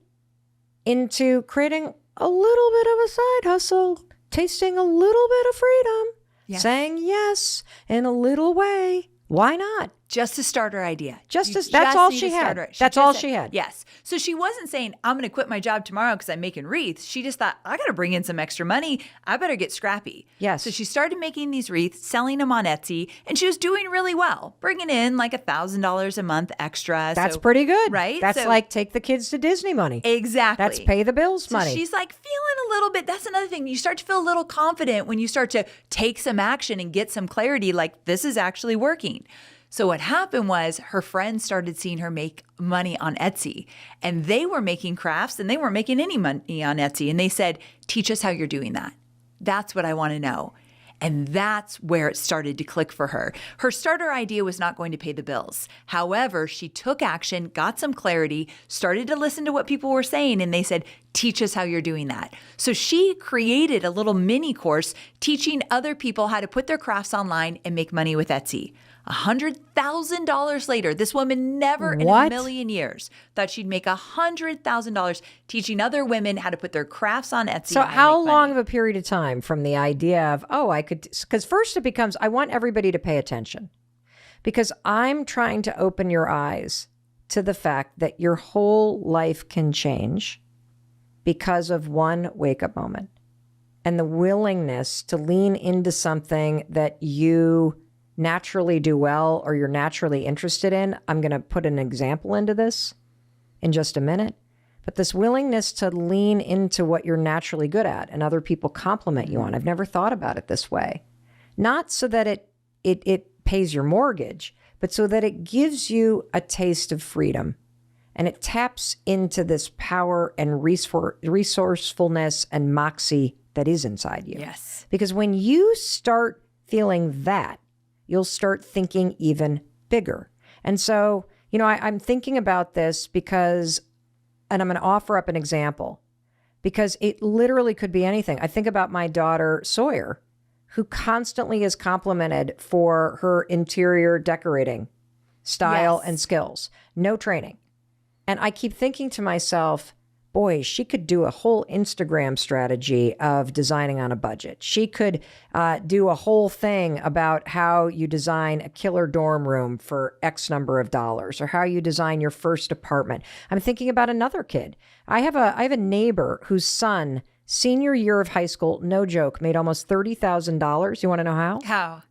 into creating a little bit of a side hustle, tasting a little bit of freedom, saying yes in a little way. Why not? Just to start her idea. That's all need she to start had. her- That's just all said- she had. Yes. So she wasn't saying, I'm going to quit my job tomorrow because I'm making wreaths. She just thought, I got to bring in some extra money. I better get scrappy. Yes. So she started making these wreaths, selling them on Etsy, and she was doing really well, bringing in like $1,000 a month extra. That's So- pretty good. Right? That's So- like take the kids to Disney money. Exactly. That's pay the bills So money. she's like feeling a little bit. That's another thing. You start to feel a little confident when you start to take some action and get some clarity like this is actually working. So what happened was her friends started seeing her make money on Etsy, and they were making crafts and they weren't making any money on Etsy. And they said, teach us how you're doing that. That's what I want to know. And that's where it started to click for her. Her starter idea was not going to pay the bills. However, she took action, got some clarity, started to listen to what people were saying, and they said, teach us how you're doing that. So she created a little mini course teaching other people how to put their crafts online and make money with Etsy. $100,000 later, this woman never in a What? million years thought she'd make $100,000 teaching other women how to put their crafts on Etsy. So and how make long money. of a period of time from the idea of, I could, because first it becomes, I want everybody to pay attention because I'm trying to open your eyes to the fact that your whole life can change because of one wake-up moment and the willingness to lean into something that you naturally do well or you're naturally interested in. I'm going to put an example into this in just a minute. But this willingness to lean into what you're naturally good at and other people compliment you on. I've never thought about it this way. Not so that it pays your mortgage, but so that it gives you a taste of freedom. And it taps into this power and resourcefulness and moxie that is inside you. Yes. Because when you start feeling that, you'll start thinking even bigger. And so, I'm thinking about this because, and I'm going to offer up an example, because it literally could be anything. I think about my daughter, Sawyer, who constantly is complimented for her interior decorating style Yes. and skills. No training. And I keep thinking to myself, boy, she could do a whole Instagram strategy of designing on a budget. She could do a whole thing about how you design a killer dorm room for X number of dollars or how you design your first apartment. I'm thinking about another kid. I have a neighbor whose son, senior year of high school, no joke, made almost $30,000. You want to know how? How?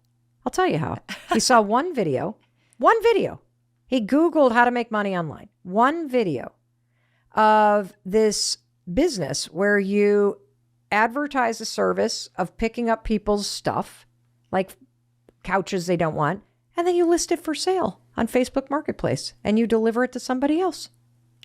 I'll tell you how. He saw one video. He Googled how to make money online. One video of this business where you advertise a service of picking up people's stuff, like couches they don't want, and then you list it for sale on Facebook Marketplace and you deliver it to somebody else.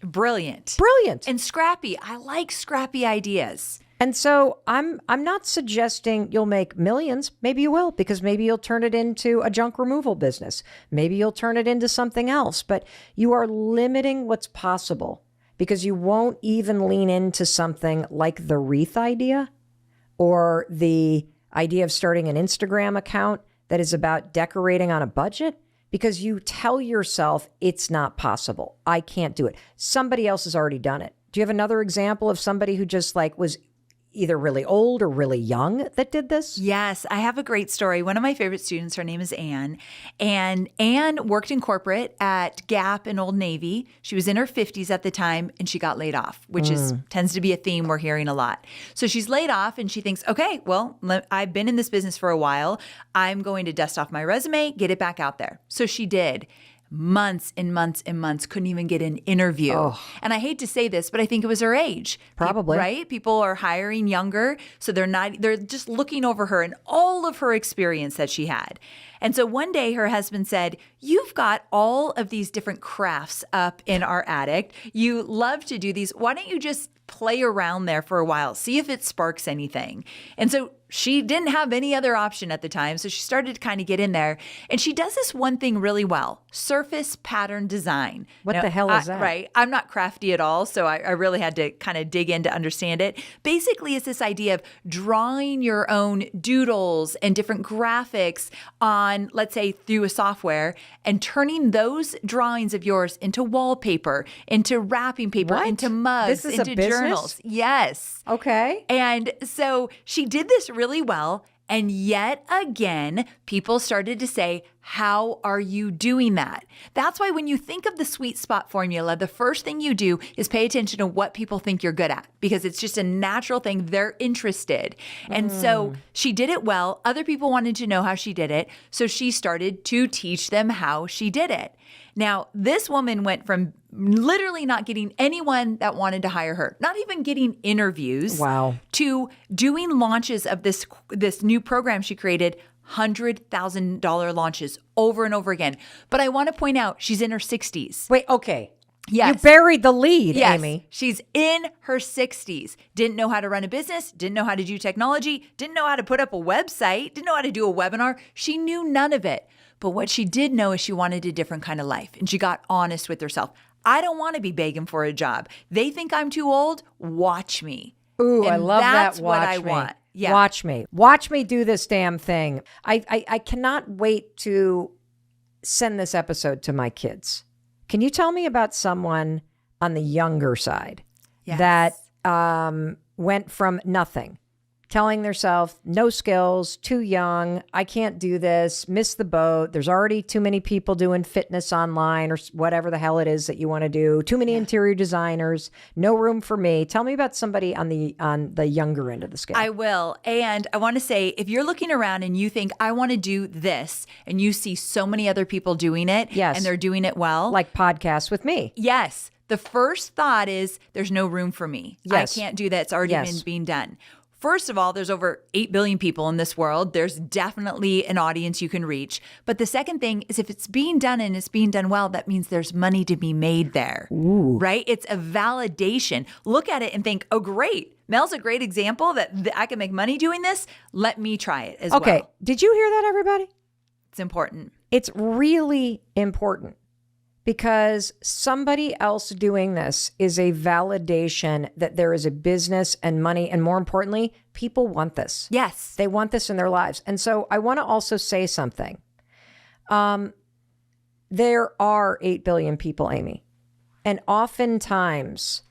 Brilliant. Brilliant. And scrappy. I like scrappy ideas. And so I'm not suggesting you'll make millions. Maybe you will, because maybe you'll turn it into a junk removal business. Maybe you'll turn it into something else, but you are limiting what's possible because you won't even lean into something like the wreath idea or the idea of starting an Instagram account that is about decorating on a budget because you tell yourself it's not possible. I can't do it. Somebody else has already done it. Do you have another example of somebody who just was either really old or really young that did this? Yes, I have a great story. One of my favorite students, her name is Anne. And Anne worked in corporate at Gap and Old Navy. She was in her 50s at the time and she got laid off, which tends to be a theme we're hearing a lot. So she's laid off and she thinks, okay, well, I've been in this business for a while. I'm going to dust off my resume, get it back out there. So she did. Months and months and months, couldn't even get an interview. Oh. And I hate to say this, but I think it was her age. Probably. Right? People are hiring younger, so they're just looking over her and all of her experience that she had. And so one day her husband said, you've got all of these different crafts up in our attic. You love to do these. Why don't you just play around there for a while, see if it sparks anything? And so she didn't have any other option at the time. So she started to kind of get in there. And she does this one thing really well, surface pattern design. What the hell is that? Right. I'm not crafty at all. So I really had to kind of dig in to understand it. Basically, it's this idea of drawing your own doodles and different graphics on, let's say, through a software and turning those drawings of yours into wallpaper, into wrapping paper, What? into mugs, This is a into business? journals. Yes. Okay. And so she did this really well. And yet again, people started to say, how are you doing that? That's why when you think of the sweet spot formula, the first thing you do is pay attention to what people think you're good at, because it's just a natural thing. They're interested. And so she did it well. Other people wanted to know how she did it. So she started to teach them how she did it. Now, this woman went from literally not getting anyone that wanted to hire her, not even getting interviews, Wow. to doing launches of this new program she created, $100,000 launches over and over again. But I want to point out, she's in her 60s. Wait, okay. Yes. You buried the lead, Yes. Amy. She's in her 60s. Didn't know how to run a business, didn't know how to do technology, didn't know how to put up a website, didn't know how to do a webinar. She knew none of it. But what she did know is she wanted a different kind of life, and she got honest with herself. I don't want to be begging for a job. They think I'm too old. Watch me. Ooh, I And love that's that. what Watch I me. want. Yeah. Watch me do this damn thing. I cannot wait to send this episode to my kids. Can you tell me about someone on the younger side Yes. that went from nothing, telling themselves, no skills, too young, I can't do this, miss the boat. There's already too many people doing fitness online or whatever the hell it is that you want to do. Too many interior designers, no room for me. Tell me about somebody on the younger end of the scale. I will. And I want to say, if you're looking around and you think, I want to do this, and you see so many other people doing it, Yes. and they're doing it well. Like podcasts with me. Yes. The first thought is, there's no room for me. Yes. I can't do that. It's already Yes. been being done. First of all, there's over 8 billion people in this world. There's definitely an audience you can reach. But the second thing is, if it's being done and it's being done well, that means there's money to be made there, right? It's a validation. Look at it and think, oh, great. Mel's a great example that I can make money doing this. Let me try it as Okay. well. Did you hear that, everybody? It's important. It's really important, because somebody else doing this is a validation that there is a business and money. And more importantly, people want this. Yes. They want this in their lives. And so I want to also say something. There are 8 billion people, Amy. And oftentimes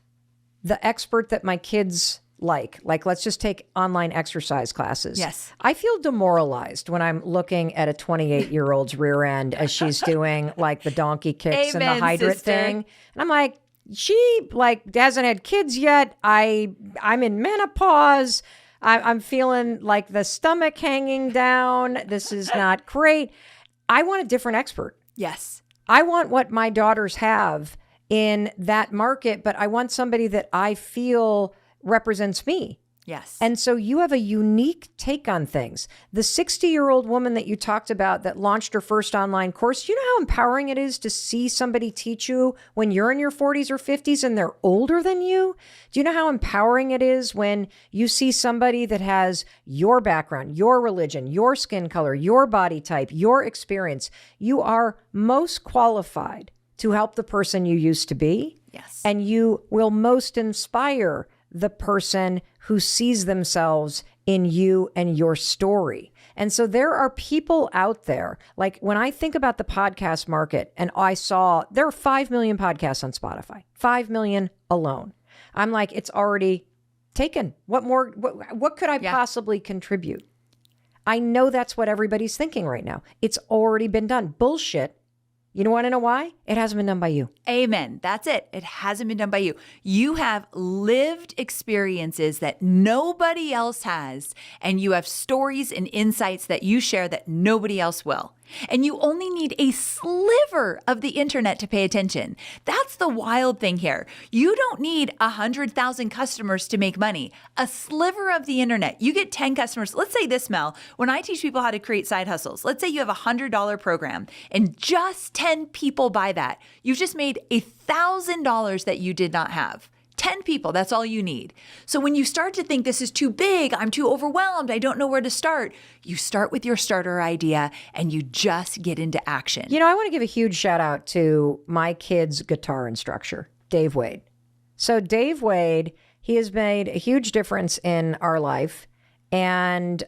the expert that my kids like let's just take online exercise classes. Yes. I feel demoralized when I'm looking at a 28-year-old's rear end as she's doing like the donkey kicks and Amen, the hydrant sister. thing. And I'm like, she hasn't had kids yet. I'm in menopause. I'm feeling like the stomach hanging down. This is not great. I want a different expert. Yes. I want what my daughters have in that market, but I want somebody that I feel represents me. Yes. And so you have a unique take on things. The 60-year-old woman that you talked about that launched her first online course, you know how empowering it is to see somebody teach you when you're in your 40s or 50s and they're older than you? Do you know how empowering it is when you see somebody that has your background, your religion, your skin color, your body type, your experience? You are most qualified to help the person you used to be. Yes. And you will most inspire the person who sees themselves in you and your story. And so there are people out there, like when I think about the podcast market, and I saw there are 5 million podcasts on Spotify, 5 million alone. I'm like, it's already taken. What more, what could I possibly contribute? I know that's what everybody's thinking right now. It's already been done. Bullshit. You want to know why? It hasn't been done by you. Amen. That's it. It hasn't been done by you. You have lived experiences that nobody else has, and you have stories and insights that you share that nobody else will. And you only need a sliver of the internet to pay attention. That's the wild thing here. You don't need 100,000 customers to make money. A sliver of the internet. You get 10 customers. Let's say this, Mel, when I teach people how to create side hustles, let's say you have a $100 program and just 10 people buy that. You've just made $1,000 that you did not have. 10 people, that's all you need. So when you start to think this is too big, I'm too overwhelmed, I don't know where to start, you start with your starter idea and you just get into action. You know, I want to give a huge shout out to my kid's guitar instructor, Dave Wade. So Dave Wade, he has made a huge difference in our life. And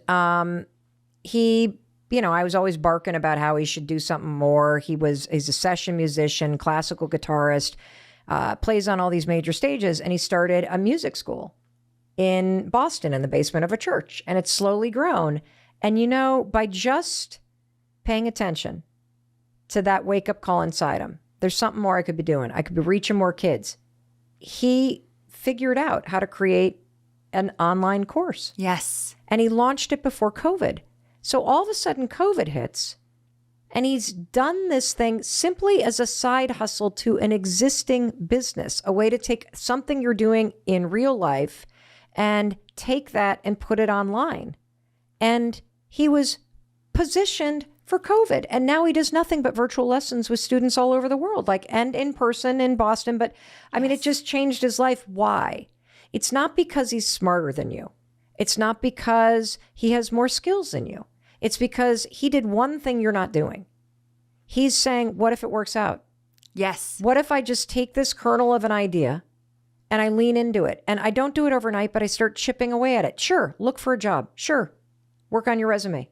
he, you know, I was always barking about how he should do something more. He's a session musician, classical guitarist, plays on all these major stages. And he started a music school in Boston in the basement of a church. And it's slowly grown. And by just paying attention to that wake-up call inside him, there's something more I could be doing. I could be reaching more kids. He figured out how to create an online course. Yes. And he launched it before COVID. So all of a sudden COVID hits, and he's done this thing simply as a side hustle to an existing business, a way to take something you're doing in real life and take that and put it online. And he was positioned for COVID. And now he does nothing but virtual lessons with students all over the world, and in person in Boston. But I mean, it just changed his life. Why? It's not because he's smarter than you. It's not because he has more skills than you. It's because he did one thing you're not doing. He's saying, what if it works out? Yes. What if I just take this kernel of an idea and I lean into it? And I don't do it overnight, but I start chipping away at it. Sure, look for a job. Sure, work on your resume.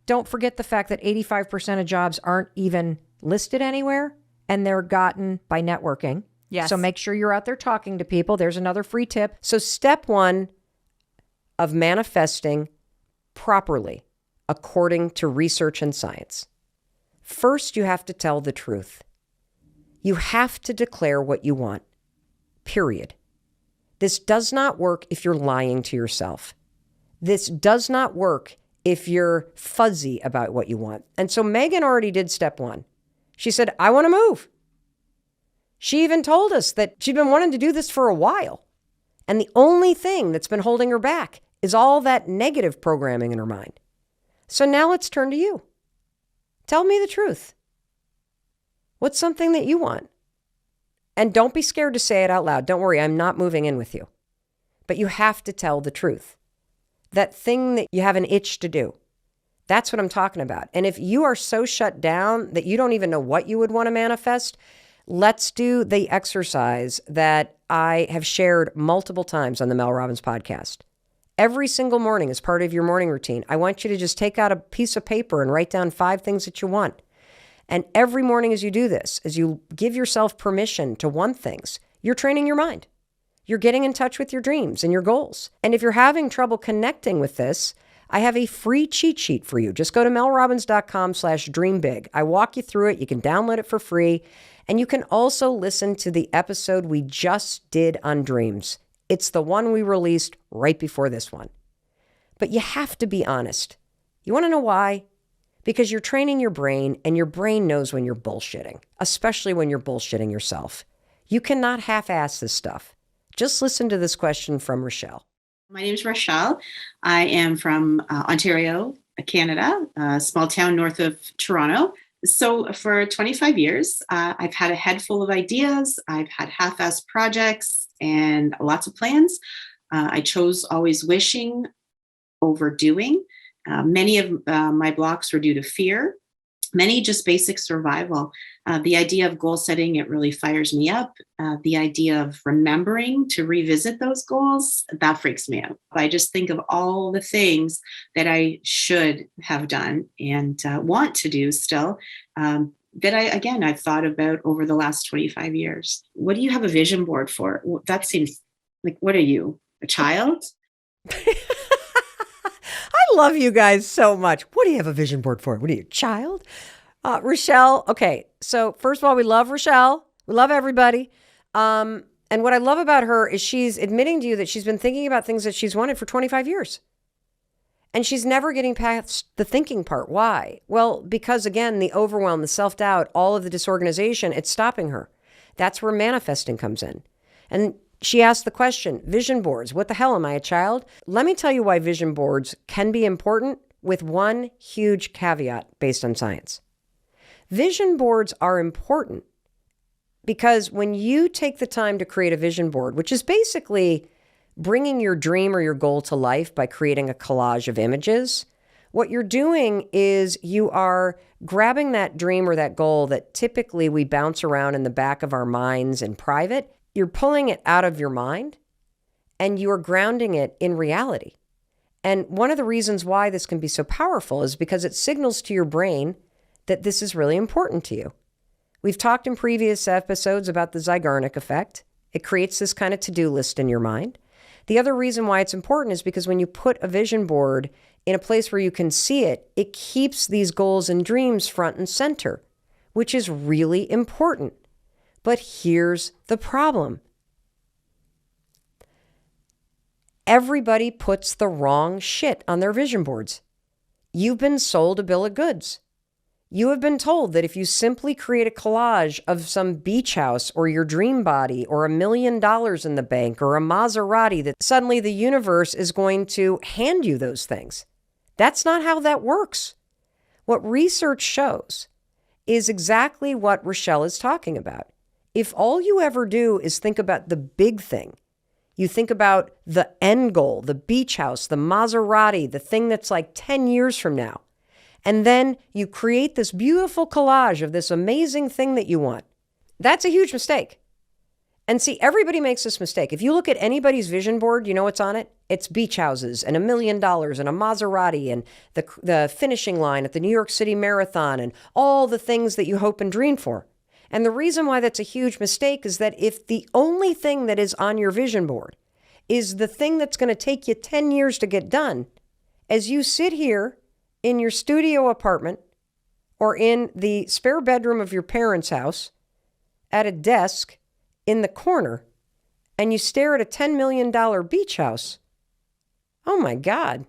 Don't forget the fact that 85% of jobs aren't even listed anywhere, and they're gotten by networking. Yes. So make sure you're out there talking to people. There's another free tip. So step one of manifesting properly, according to research and science. First, you have to tell the truth. You have to declare what you want, period. This does not work if you're lying to yourself. This does not work if you're fuzzy about what you want. And so Megan already did step one. She said, I want to move. She even told us that she'd been wanting to do this for a while. And the only thing that's been holding her back is all that negative programming in her mind. So now let's turn to you. Tell me the truth. What's something that you want? And don't be scared to say it out loud. Don't worry, I'm not moving in with you. But you have to tell the truth. That thing that you have an itch to do. That's what I'm talking about. And if you are so shut down that you don't even know what you would want to manifest, let's do the exercise that I have shared multiple times on the Mel Robbins podcast. Every single morning as part of your morning routine, I want you to just take out a piece of paper and write down 5 things that you want. And every morning as you do this, as you give yourself permission to want things, you're training your mind. You're getting in touch with your dreams and your goals. And if you're having trouble connecting with this, I have a free cheat sheet for you. Just go to melrobbins.com/dreambig. I walk you through it. You can download it for free. And you can also listen to the episode we just did on dreams. It's the one we released right before this one. But you have to be honest. You want to know why? Because you're training your brain, and your brain knows when you're bullshitting, especially when you're bullshitting yourself. You cannot half-ass this stuff. Just listen to this question from Rochelle. My name is Rochelle. I am from Ontario, Canada, a small town north of Toronto. So for 25 years, I've had a head full of ideas. I've had half-assed projects and lots of plans. I chose always wishing over doing. Many of my blocks were due to fear, many just basic survival. The idea of goal setting, it really fires me up. The idea of remembering to revisit those goals, that freaks me out. I just think of all the things that I should have done and want to do still that I've thought about over the last 25 years. What do you have a vision board for? That seems like, what are you, a child? I love you guys so much. What do you have a vision board for? What are you, a child? Rochelle, okay. So first of all, we love Rochelle. We love everybody. And what I love about her is she's admitting to you that she's been thinking about things that she's wanted for 25 years. And she's never getting past the thinking part. Why? Well, because again, the overwhelm, the self-doubt, all of the disorganization, it's stopping her. That's where manifesting comes in. And she asked the question, vision boards, what the hell, am I a child? Let me tell you why vision boards can be important with one huge caveat based on science. Vision boards are important because when you take the time to create a vision board, which is basically bringing your dream or your goal to life by creating a collage of images, what you're doing is you are grabbing that dream or that goal that typically we bounce around in the back of our minds in private. You're pulling it out of your mind and you're grounding it in reality. And one of the reasons why this can be so powerful is because it signals to your brain that this is really important to you. We've talked in previous episodes about the Zeigarnik effect. It creates this kind of to-do list in your mind. The other reason why it's important is because when you put a vision board in a place where you can see it, it keeps these goals and dreams front and center, which is really important. But here's the problem. Everybody puts the wrong shit on their vision boards. You've been sold a bill of goods. You have been told that if you simply create a collage of some beach house or your dream body or $1 million in the bank or a Maserati, that suddenly the universe is going to hand you those things. That's not how that works. What research shows is exactly what Rochelle is talking about. If all you ever do is think about the big thing, you think about the end goal, the beach house, the Maserati, the thing that's like 10 years from now, and then you create this beautiful collage of this amazing thing that you want, that's a huge mistake. And see, everybody makes this mistake. If you look at anybody's vision board, you know what's on it? It's beach houses and $1 million and a Maserati and the finishing line at the New York City Marathon and all the things that you hope and dream for. And the reason why that's a huge mistake is that if the only thing that is on your vision board is the thing that's going to take you 10 years to get done, as you sit here in your studio apartment or in the spare bedroom of your parents' house at a desk in the corner and you stare at a $10 million beach house, oh my God,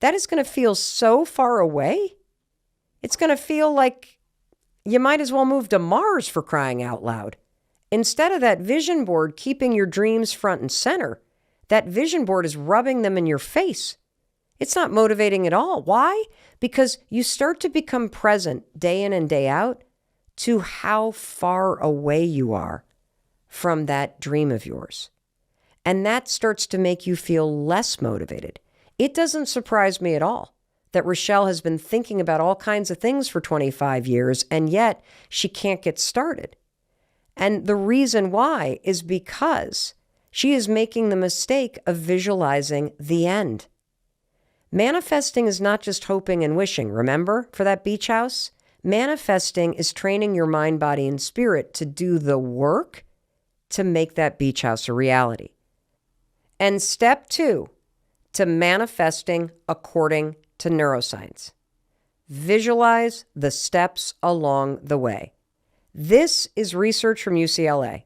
that is going to feel so far away. It's going to feel like you might as well move to Mars, for crying out loud. Instead of that vision board keeping your dreams front and center, that vision board is rubbing them in your face. It's not motivating at all. Why? Because you start to become present day in and day out to how far away you are from that dream of yours. And that starts to make you feel less motivated. It doesn't surprise me at all that Rochelle has been thinking about all kinds of things for 25 years, and yet she can't get started. And the reason why is because she is making the mistake of visualizing the end. Manifesting is not just hoping and wishing, remember, for that beach house? Manifesting is training your mind, body, and spirit to do the work to make that beach house a reality. And step 2 to manifesting according to neuroscience. Visualize the steps along the way. This is research from UCLA.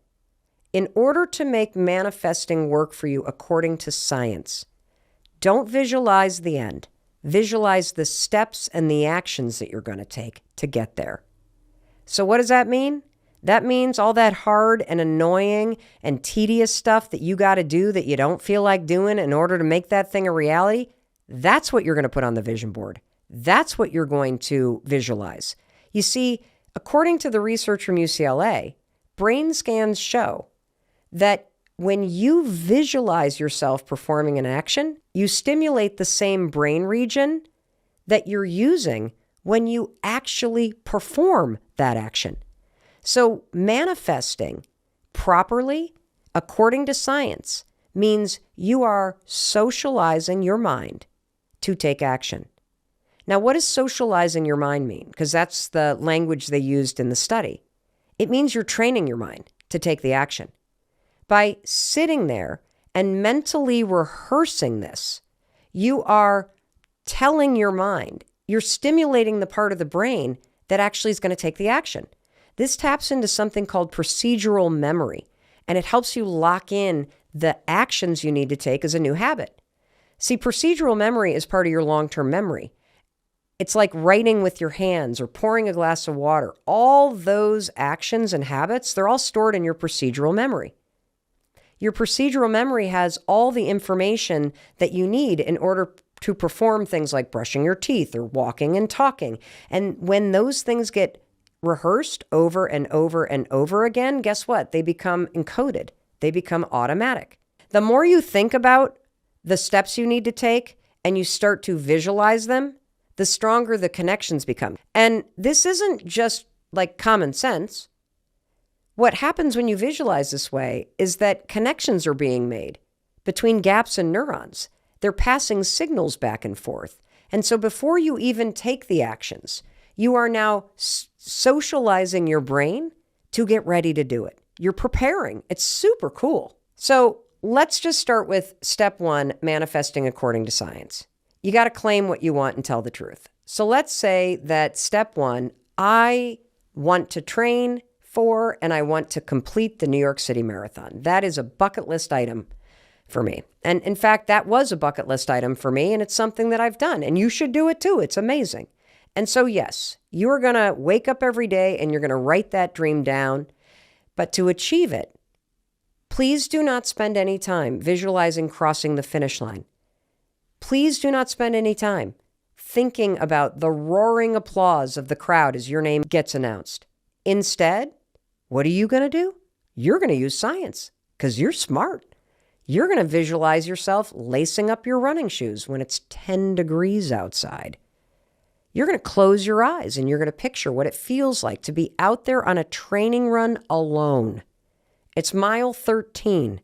In order to make manifesting work for you according to science, don't visualize the end. Visualize the steps and the actions that you're going to take to get there. So what does that mean? That means all that hard and annoying and tedious stuff that you got to do that you don't feel like doing in order to make that thing a reality, that's what you're going to put on the vision board. That's what you're going to visualize. You see, according to the research from UCLA, brain scans show that when you visualize yourself performing an action, you stimulate the same brain region that you're using when you actually perform that action. So manifesting properly, according to science, means you are socializing your mind to take action. Now, what does socializing your mind mean? Because that's the language they used in the study. It means you're training your mind to take the action. By sitting there and mentally rehearsing this, you are telling your mind, you're stimulating the part of the brain that actually is going to take the action. This taps into something called procedural memory, and it helps you lock in the actions you need to take as a new habit. See, procedural memory is part of your long-term memory. It's like writing with your hands or pouring a glass of water. All those actions and habits, they're all stored in your procedural memory. Your procedural memory has all the information that you need in order to perform things like brushing your teeth or walking and talking. And when those things get rehearsed over and over and over again, guess what? They become encoded. They become automatic. The more you think about the steps you need to take and you start to visualize them, the stronger the connections become. And this isn't just like common sense. What happens when you visualize this way is that connections are being made between gaps in neurons. They're passing signals back and forth. And so before you even take the actions, you are now socializing your brain to get ready to do it. You're preparing. It's super cool. So let's just start with step 1, manifesting according to science. you got to claim what you want and tell the truth. So let's say that step one, I want to train for and I want to complete the New York City Marathon. That is a bucket list item for me. And in fact, that was a bucket list item for me, and it's something that I've done. And you should do it too. It's amazing. And so, yes, you are going to wake up every day and you're going to write that dream down. But to achieve it, please do not spend any time visualizing crossing the finish line. Please do not spend any time thinking about the roaring applause of the crowd as your name gets announced. Instead, what are you going to do? You're going to use science because you're smart. You're going to visualize yourself lacing up your running shoes when it's 10 degrees outside. You're going to close your eyes and you're going to picture what it feels like to be out there on a training run alone. It's mile 13.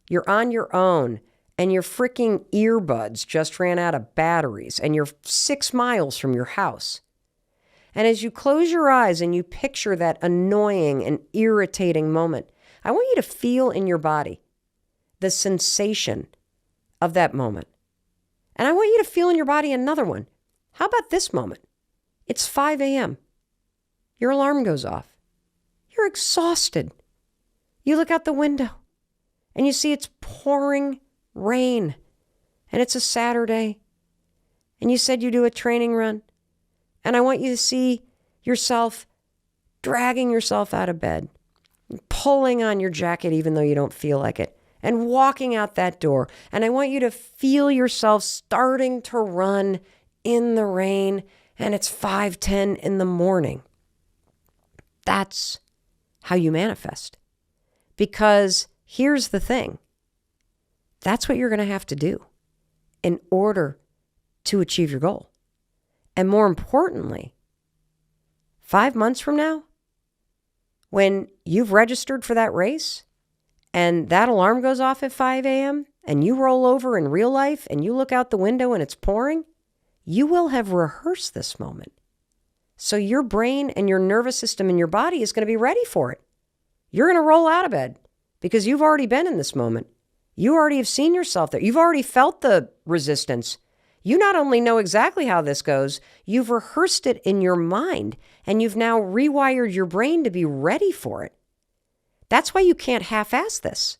You're on your own and your freaking earbuds just ran out of batteries and you're 6 miles from your house. And as you close your eyes and you picture that annoying and irritating moment, I want you to feel in your body the sensation of that moment. And I want you to feel in your body another one. How about this moment? It's 5 a.m. Your alarm goes off. You're exhausted. You look out the window and you see it's pouring rain and it's a Saturday and you said you do a training run. And I want you to see yourself dragging yourself out of bed, pulling on your jacket even though you don't feel like it, and walking out that door. And I want you to feel yourself starting to run in the rain, and it's 5:10 in the morning. That's how you manifest. Because here's the thing. That's what you're going to have to do in order to achieve your goal. And more importantly, 5 months from now, when you've registered for that race and that alarm goes off at 5 a.m. and you roll over in real life and you look out the window and it's pouring, you will have rehearsed this moment. So your brain and your nervous system and your body is going to be ready for it. You're going to roll out of bed because you've already been in this moment. You already have seen yourself there. You've already felt the resistance. You not only know exactly how this goes, you've rehearsed it in your mind, and you've now rewired your brain to be ready for it. That's why you can't half-ass this.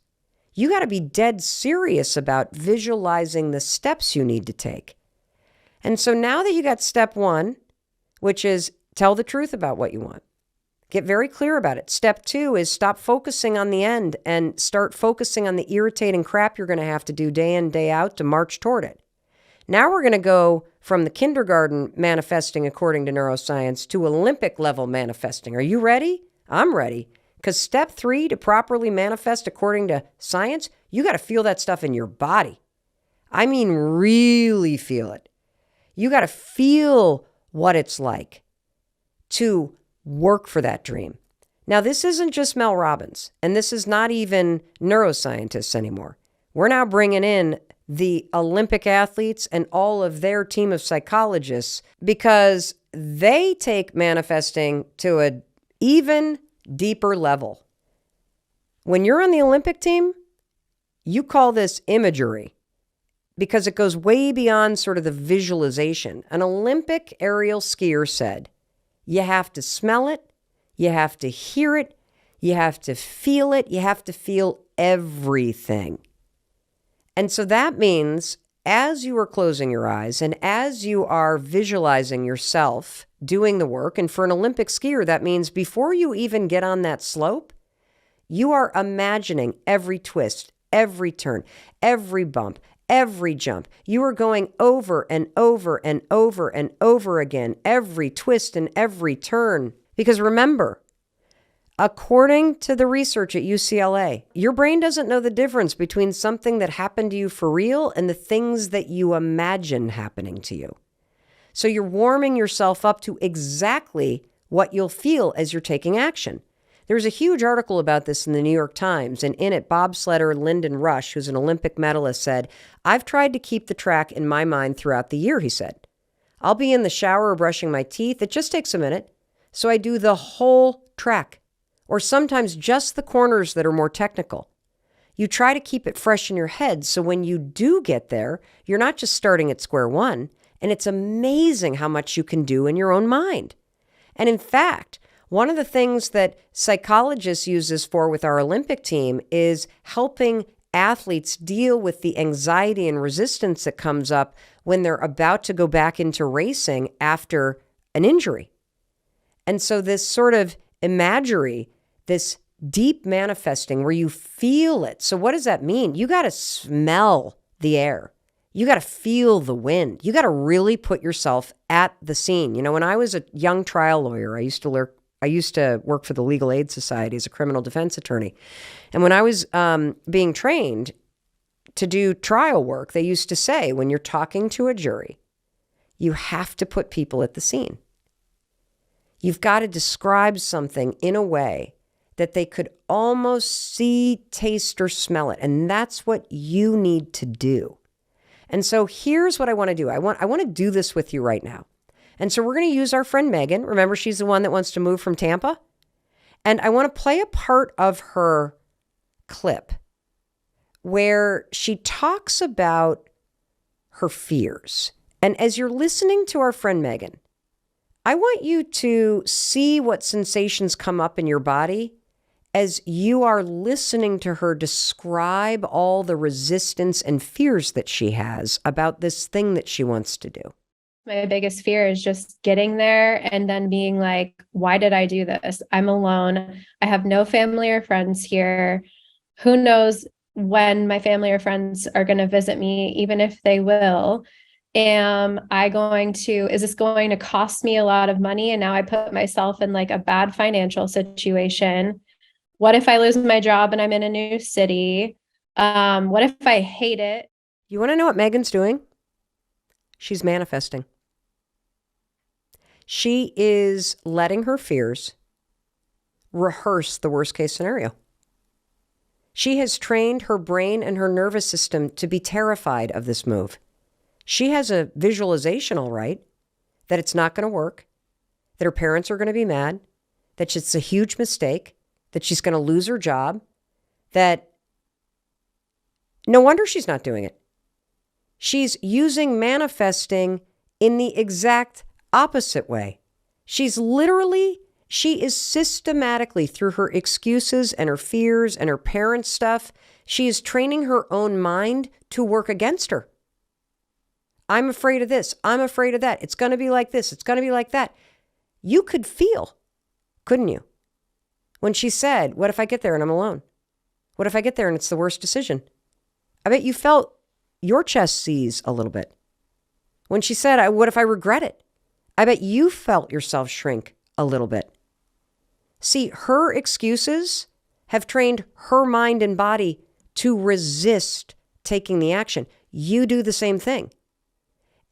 You got to be dead serious about visualizing the steps you need to take. And so now that you got step one, which is tell the truth about what you want, get very clear about it. Step two is stop focusing on the end and start focusing on the irritating crap you're going to have to do day in, day out to march toward it. Now we're going to go from the kindergarten manifesting according to neuroscience to Olympic level manifesting. Are you ready? I'm ready. Because step 3 to properly manifest according to science, you got to feel that stuff in your body. I mean, really feel it. You got to feel what it's like to work for that dream. Now, this isn't just Mel Robbins, and this is not even neuroscientists anymore. We're now bringing in the Olympic athletes and all of their team of psychologists because they take manifesting to an even deeper level. When you're on the Olympic team, you call this imagery because it goes way beyond sort of the visualization. An Olympic aerial skier said, you have to smell it, you have to hear it, you have to feel it, you have to feel everything. And so that means as you are closing your eyes and as you are visualizing yourself doing the work, and for an Olympic skier, that means before you even get on that slope, you are imagining every twist, every turn, every bump, every jump. You are going over and over and over and over again, every twist and every turn. Because remember, according to the research at UCLA, your brain doesn't know the difference between something that happened to you for real and the things that you imagine happening to you. So you're warming yourself up to exactly what you'll feel as you're taking action. There's a huge article about this in the New York Times, and in it, bobsledder Lyndon Rush, who's an Olympic medalist, said, I've tried to keep the track in my mind throughout the year, he said. I'll be in the shower or brushing my teeth. It just takes a minute. So I do the whole track, or sometimes just the corners that are more technical. You try to keep it fresh in your head. So when you do get there, you're not just starting at square one. And it's amazing how much you can do in your own mind. And in fact, one of the things that psychologists use this for with our Olympic team is helping athletes deal with the anxiety and resistance that comes up when they're about to go back into racing after an injury. And so this sort of imagery, this deep manifesting where you feel it. So what does that mean? You got to smell the air. You got to feel the wind. You got to really put yourself at the scene. You know, when I was a young trial lawyer, I used to work for the Legal Aid Society as a criminal defense attorney. And when I was being trained to do trial work, they used to say, when you're talking to a jury, you have to put people at the scene. You've got to describe something in a way that they could almost see, taste, or smell it. And that's what you need to do. And so here's what I want to do. I want to do this with you right now. And so we're going to use our friend Megan. Remember, she's the one that wants to move from Tampa. And I want to play a part of her clip where she talks about her fears. And as you're listening to our friend Megan, I want you to see what sensations come up in your body as you are listening to her describe all the resistance and fears that she has about this thing that she wants to do. My biggest fear is just getting there and then being like, why did I do this? I'm alone. I have no family or friends here. Who knows when my family or friends are going to visit me, even if they will. Is this going to cost me a lot of money? And now I put myself in like a bad financial situation. What if I lose my job and I'm in a new city? What if I hate it? You want to know what Megan's doing? She's manifesting. She is letting her fears rehearse the worst case scenario. She has trained her brain and her nervous system to be terrified of this move. She has a visualization, all right, that it's not going to work, that her parents are going to be mad, that it's a huge mistake, that she's going to lose her job, that no wonder she's not doing it. She's using manifesting in the exact opposite way. She is systematically, through her excuses and her fears and her parents' stuff, she is training her own mind to work against her. I'm afraid of this. I'm afraid of that. It's going to be like this. It's going to be like that. You could feel, couldn't you? When she said, what if I get there and I'm alone? What if I get there and it's the worst decision? I bet you felt your chest seize a little bit. When she said, what if I regret it? I bet you felt yourself shrink a little bit. See, her excuses have trained her mind and body to resist taking the action. You do the same thing.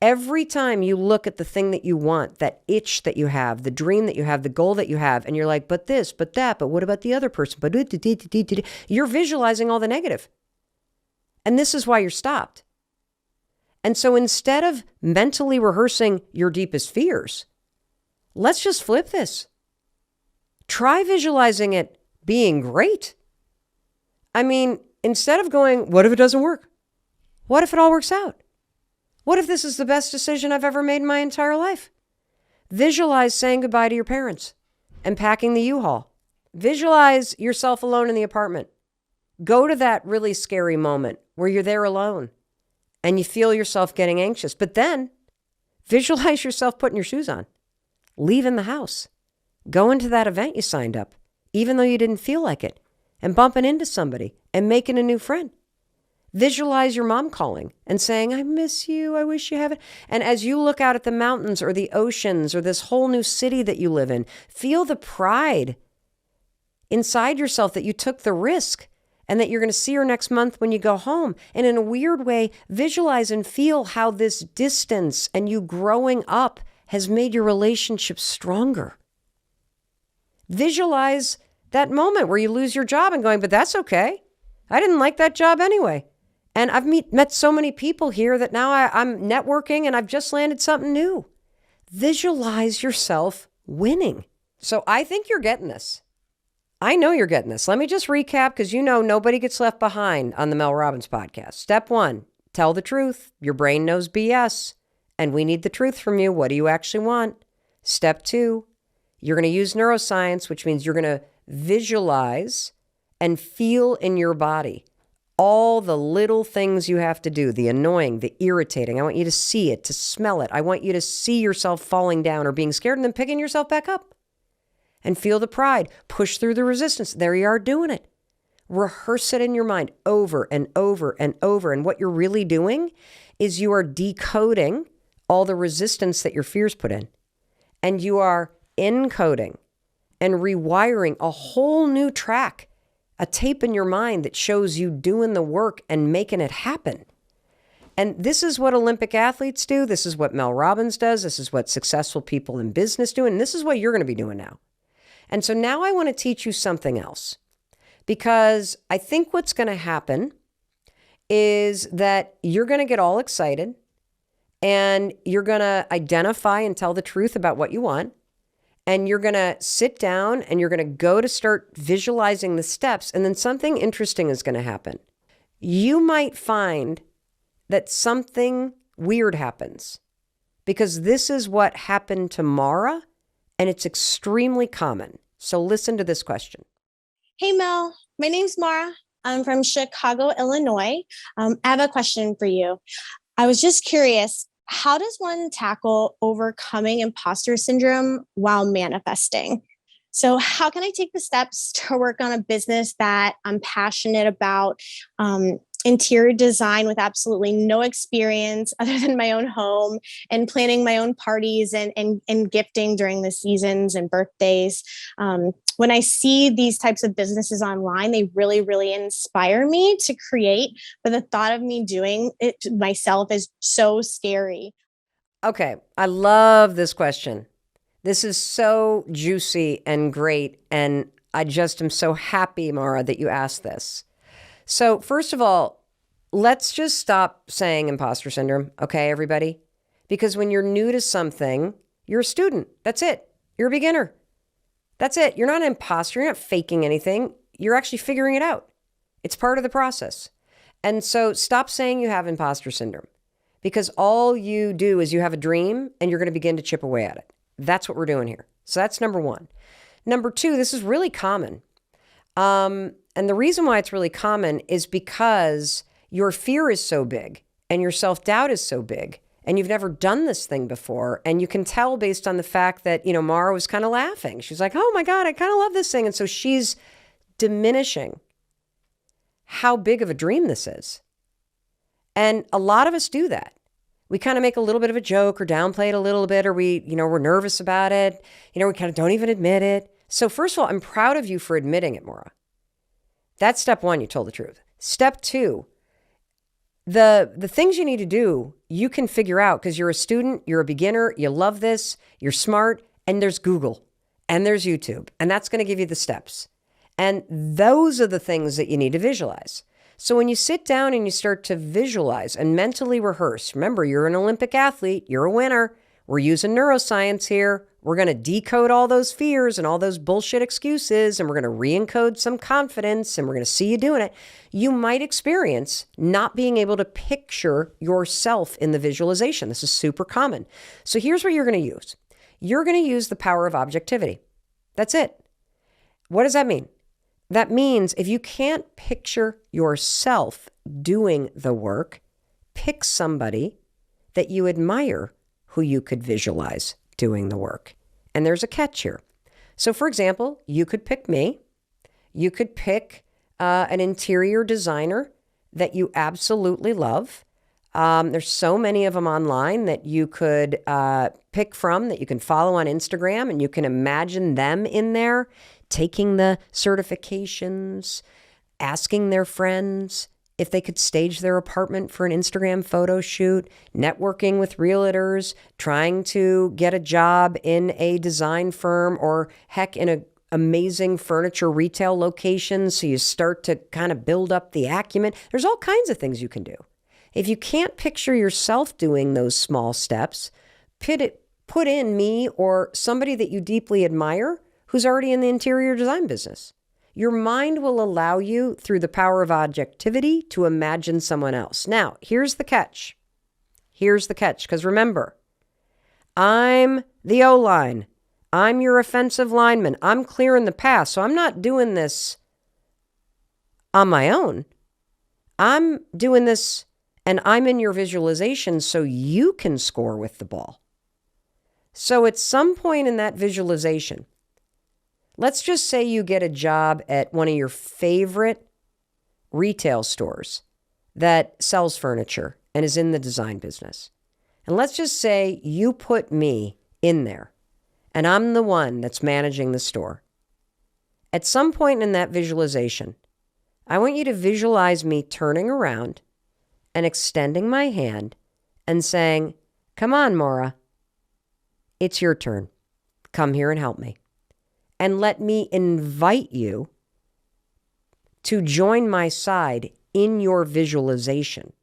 Every time you look at the thing that you want, that itch that you have, the dream that you have, the goal that you have, and you're like, but this, but that, but what about the other person? But you're visualizing all the negative. And this is why you're stopped. And so instead of mentally rehearsing your deepest fears, let's just flip this. Try visualizing it being great. I mean, instead of going, what if it doesn't work? What if it all works out? What if this is the best decision I've ever made in my entire life? Visualize saying goodbye to your parents and packing the U-Haul. Visualize yourself alone in the apartment. Go to that really scary moment where you're there alone and you feel yourself getting anxious. But then visualize yourself putting your shoes on, leaving the house, going to that event you signed up, even though you didn't feel like it, and bumping into somebody and making a new friend. Visualize your mom calling and saying, I miss you. I wish you haven't. And as you look out at the mountains or the oceans or this whole new city that you live in, feel the pride inside yourself that you took the risk and that you're going to see her next month when you go home. And in a weird way, visualize and feel how this distance and you growing up has made your relationship stronger. Visualize that moment where you lose your job and going, but that's okay. I didn't like that job anyway. And I've met so many people here that now I'm networking and I've just landed something new. Visualize yourself winning. So I think you're getting this. I know you're getting this. Let me just recap because nobody gets left behind on the Mel Robbins podcast. Step 1, tell the truth. Your brain knows BS, and we need the truth from you. What do you actually want? Step 2, you're going to use neuroscience, which means you're going to visualize and feel in your body all the little things you have to do, the annoying, the irritating. I want you to see it, to smell it. I want you to see yourself falling down or being scared and then picking yourself back up. And feel the pride. Push through the resistance. There you are doing it. Rehearse it in your mind over and over and over. And what you're really doing is you are decoding all the resistance that your fears put in. And you are encoding and rewiring a whole new track, a tape in your mind that shows you doing the work and making it happen. And this is what Olympic athletes do. This is what Mel Robbins does. This is what successful people in business do. And this is what you're going to be doing now. And so now I want to teach you something else, because I think what's going to happen is that you're going to get all excited and you're going to identify and tell the truth about what you want. And you're going to sit down and you're going to go to start visualizing the steps. And then something interesting is going to happen. You might find that something weird happens, because this is what happened to Mara. And it's extremely common. So listen to this question. Hey, Mel. My name's Mara. I'm from Chicago, Illinois. I have a question for you. I was just curious, how does one tackle overcoming imposter syndrome while manifesting? So how can I take the steps to work on a business that I'm passionate about, interior design with absolutely no experience other than my own home, and planning my own parties and gifting during the seasons and birthdays? When I see these types of businesses online, they really, really inspire me to create. But the thought of me doing it myself is so scary. Okay, I love this question. This is so juicy and great. And I just am so happy, Mara, that you asked this. So first of all, let's just stop saying imposter syndrome, okay, everybody? Because when you're new to something, you're a student. That's it. You're a beginner. That's it. You're not an imposter. You're not faking anything. You're actually figuring it out. It's part of the process. And so stop saying you have imposter syndrome, because all you do is you have a dream and you're going to begin to chip away at it. That's what we're doing here. So that's number one. Number two, this is really common. And the reason why it's really common is because your fear is so big and your self-doubt is so big, and you've never done this thing before. And you can tell based on the fact that, Mara was kind of laughing. She's like, oh my God, I kind of love this thing. And so she's diminishing how big of a dream this is. And a lot of us do that. We kind of make a little bit of a joke or downplay it a little bit, or we're nervous about it. We kind of don't even admit it. So first of all, I'm proud of you for admitting it, Maura. That's step one. You told the truth. Step two, the things you need to do, you can figure out because you're a student, you're a beginner, you love this, you're smart, and there's Google and there's YouTube, and that's going to give you the steps. And those are the things that you need to visualize. So when you sit down and you start to visualize and mentally rehearse, remember, you're an Olympic athlete, you're a winner. We're using neuroscience here. We're going to decode all those fears and all those bullshit excuses, and we're going to re-encode some confidence, and we're going to see you doing it. You might experience not being able to picture yourself in the visualization. This is super common. So here's what you're going to use. You're going to use the power of objectivity. That's it. What does that mean? That means if you can't picture yourself doing the work, pick somebody that you admire who you could visualize doing the work. And there's a catch here. So for example, you could pick me. You could pick an interior designer that you absolutely love. There's so many of them online that you could pick from, that you can follow on Instagram, and you can imagine them in there taking the certifications, asking their friends if they could stage their apartment for an Instagram photo shoot, networking with realtors, trying to get a job in a design firm, or heck, in an amazing furniture retail location. So you start to kind of build up the acumen. There's all kinds of things you can do. If you can't picture yourself doing those small steps, put in me or somebody that you deeply admire who's already in the interior design business. your mind will allow you, through the power of objectivity, to imagine someone else. Now, here's the catch. Here's the catch, because remember, I'm the O-line. I'm your offensive lineman. I'm clearing the path, so I'm not doing this on my own. I'm doing this, and I'm in your visualization so you can score with the ball. So at some point in that visualization, let's just say you get a job at one of your favorite retail stores that sells furniture and is in the design business. And let's just say you put me in there and I'm the one that's managing the store. At some point in that visualization, I want you to visualize me turning around and extending my hand and saying, "Come on, Maura, it's your turn. Come here and help me." And let me invite you to join my side in your visualization.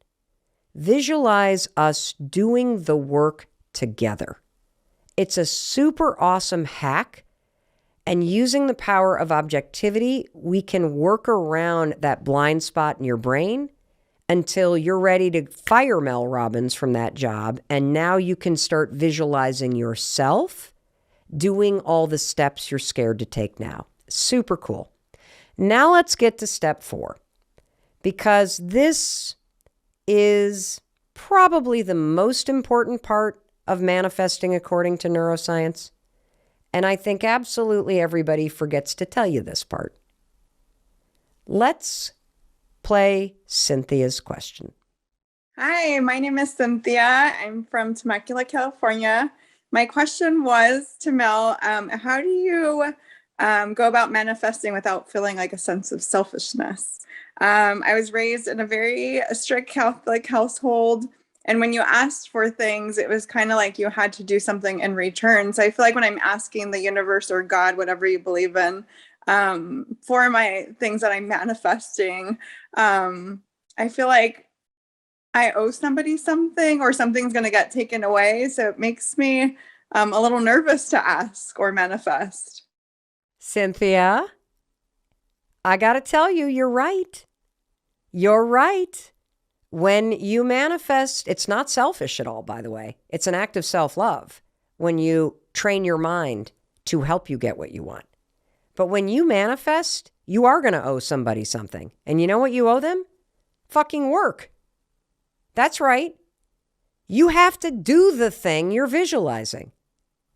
Visualize us doing the work together. It's a super awesome hack. And using the power of objectivity, we can work around that blind spot in your brain until you're ready to fire Mel Robbins from that job. And now you can start visualizing yourself doing all the steps you're scared to take now. Super cool. Now let's get to step 4, because this is probably the most important part of manifesting according to neuroscience. And I think absolutely everybody forgets to tell you this part. Let's play Cynthia's question. Hi, my name is Cynthia. I'm from Temecula, California. My question was to Mel, how do you go about manifesting without feeling like a sense of selfishness? I was raised in a very strict Catholic household. And when you asked for things, it was kind of like you had to do something in return. So I feel like when I'm asking the universe or God, whatever you believe in, for my things that I'm manifesting, I feel like I owe somebody something or something's going to get taken away. So it makes me a little nervous to ask or manifest. Cynthia, I got to tell you, you're right. You're right. When you manifest, it's not selfish at all, by the way. It's an act of self-love when you train your mind to help you get what you want. But when you manifest, you are going to owe somebody something. And you know what you owe them? Fucking work. That's right. You have to do the thing you're visualizing.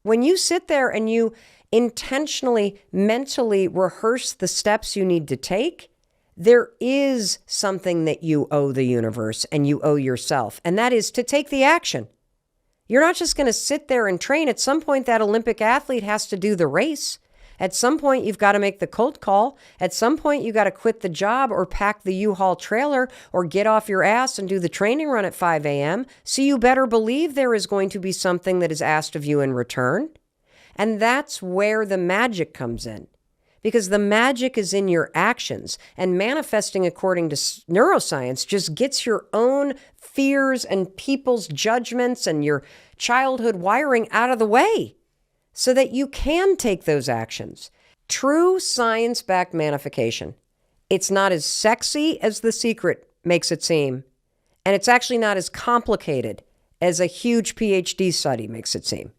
When you sit there and you intentionally, mentally rehearse the steps you need to take, there is something that you owe the universe and you owe yourself, and that is to take the action. You're not just going to sit there and train. At some point, that Olympic athlete has to do the race. At some point, you've got to make the cold call. At some point, you got to quit the job or pack the U-Haul trailer or get off your ass and do the training run at 5 a.m. So you better believe there is going to be something that is asked of you in return. And that's where the magic comes in. Because the magic is in your actions, and manifesting according to neuroscience just gets your own fears and people's judgments and your childhood wiring out of the way so that you can take those actions. True science-backed manifestation. It's not as sexy as The Secret makes it seem, and it's actually not as complicated as a huge PhD study makes it seem.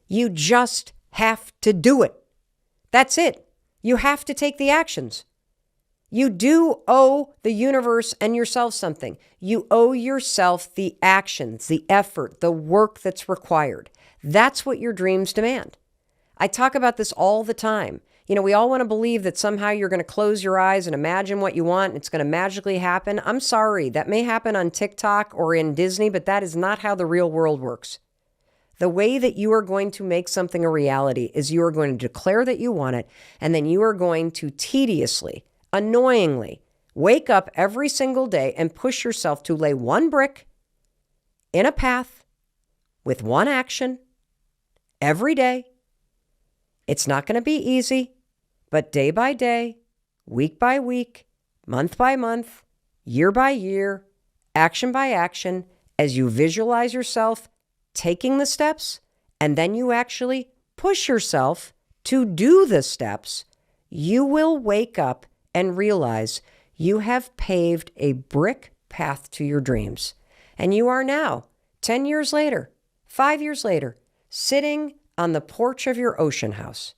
You just have to do it. That's it. You have to take the actions. You do owe the universe and yourself something. You owe yourself the actions, the effort, the work that's required. That's what your dreams demand. I talk about this all the time. You know, we all want to believe that somehow you're going to close your eyes and imagine what you want and it's going to magically happen. I'm sorry, that may happen on TikTok or in Disney, but that is not how the real world works. The way that you are going to make something a reality is you are going to declare that you want it, and then you are going to tediously, annoyingly, wake up every single day and push yourself to lay one brick in a path with one action every day. It's not going to be easy, but day by day, week by week, month by month, year by year, action by action, as you visualize yourself taking the steps, and then you actually push yourself to do the steps, you will wake up and realize you have paved a brick path to your dreams. And you are now, 10 years later, 5 years later, sitting on the porch of your ocean house.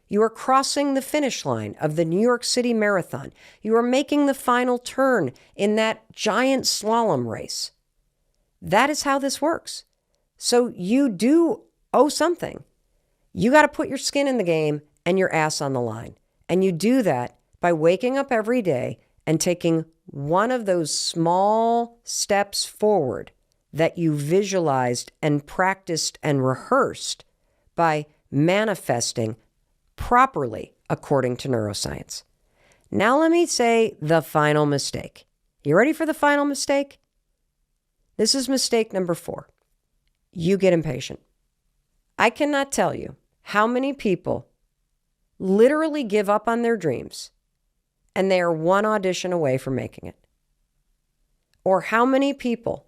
You are crossing the finish line of the New York City Marathon. You are making the final turn in that giant slalom race. That is how this works. So you do owe something. You got to put your skin in the game and your ass on the line. And you do that by waking up every day and taking one of those small steps forward that you visualized and practiced and rehearsed by manifesting properly according to neuroscience. Now let me say the final mistake. You ready for the final mistake? This is mistake number 4. You get impatient. I cannot tell you how many people literally give up on their dreams and they are one audition away from making it. Or how many people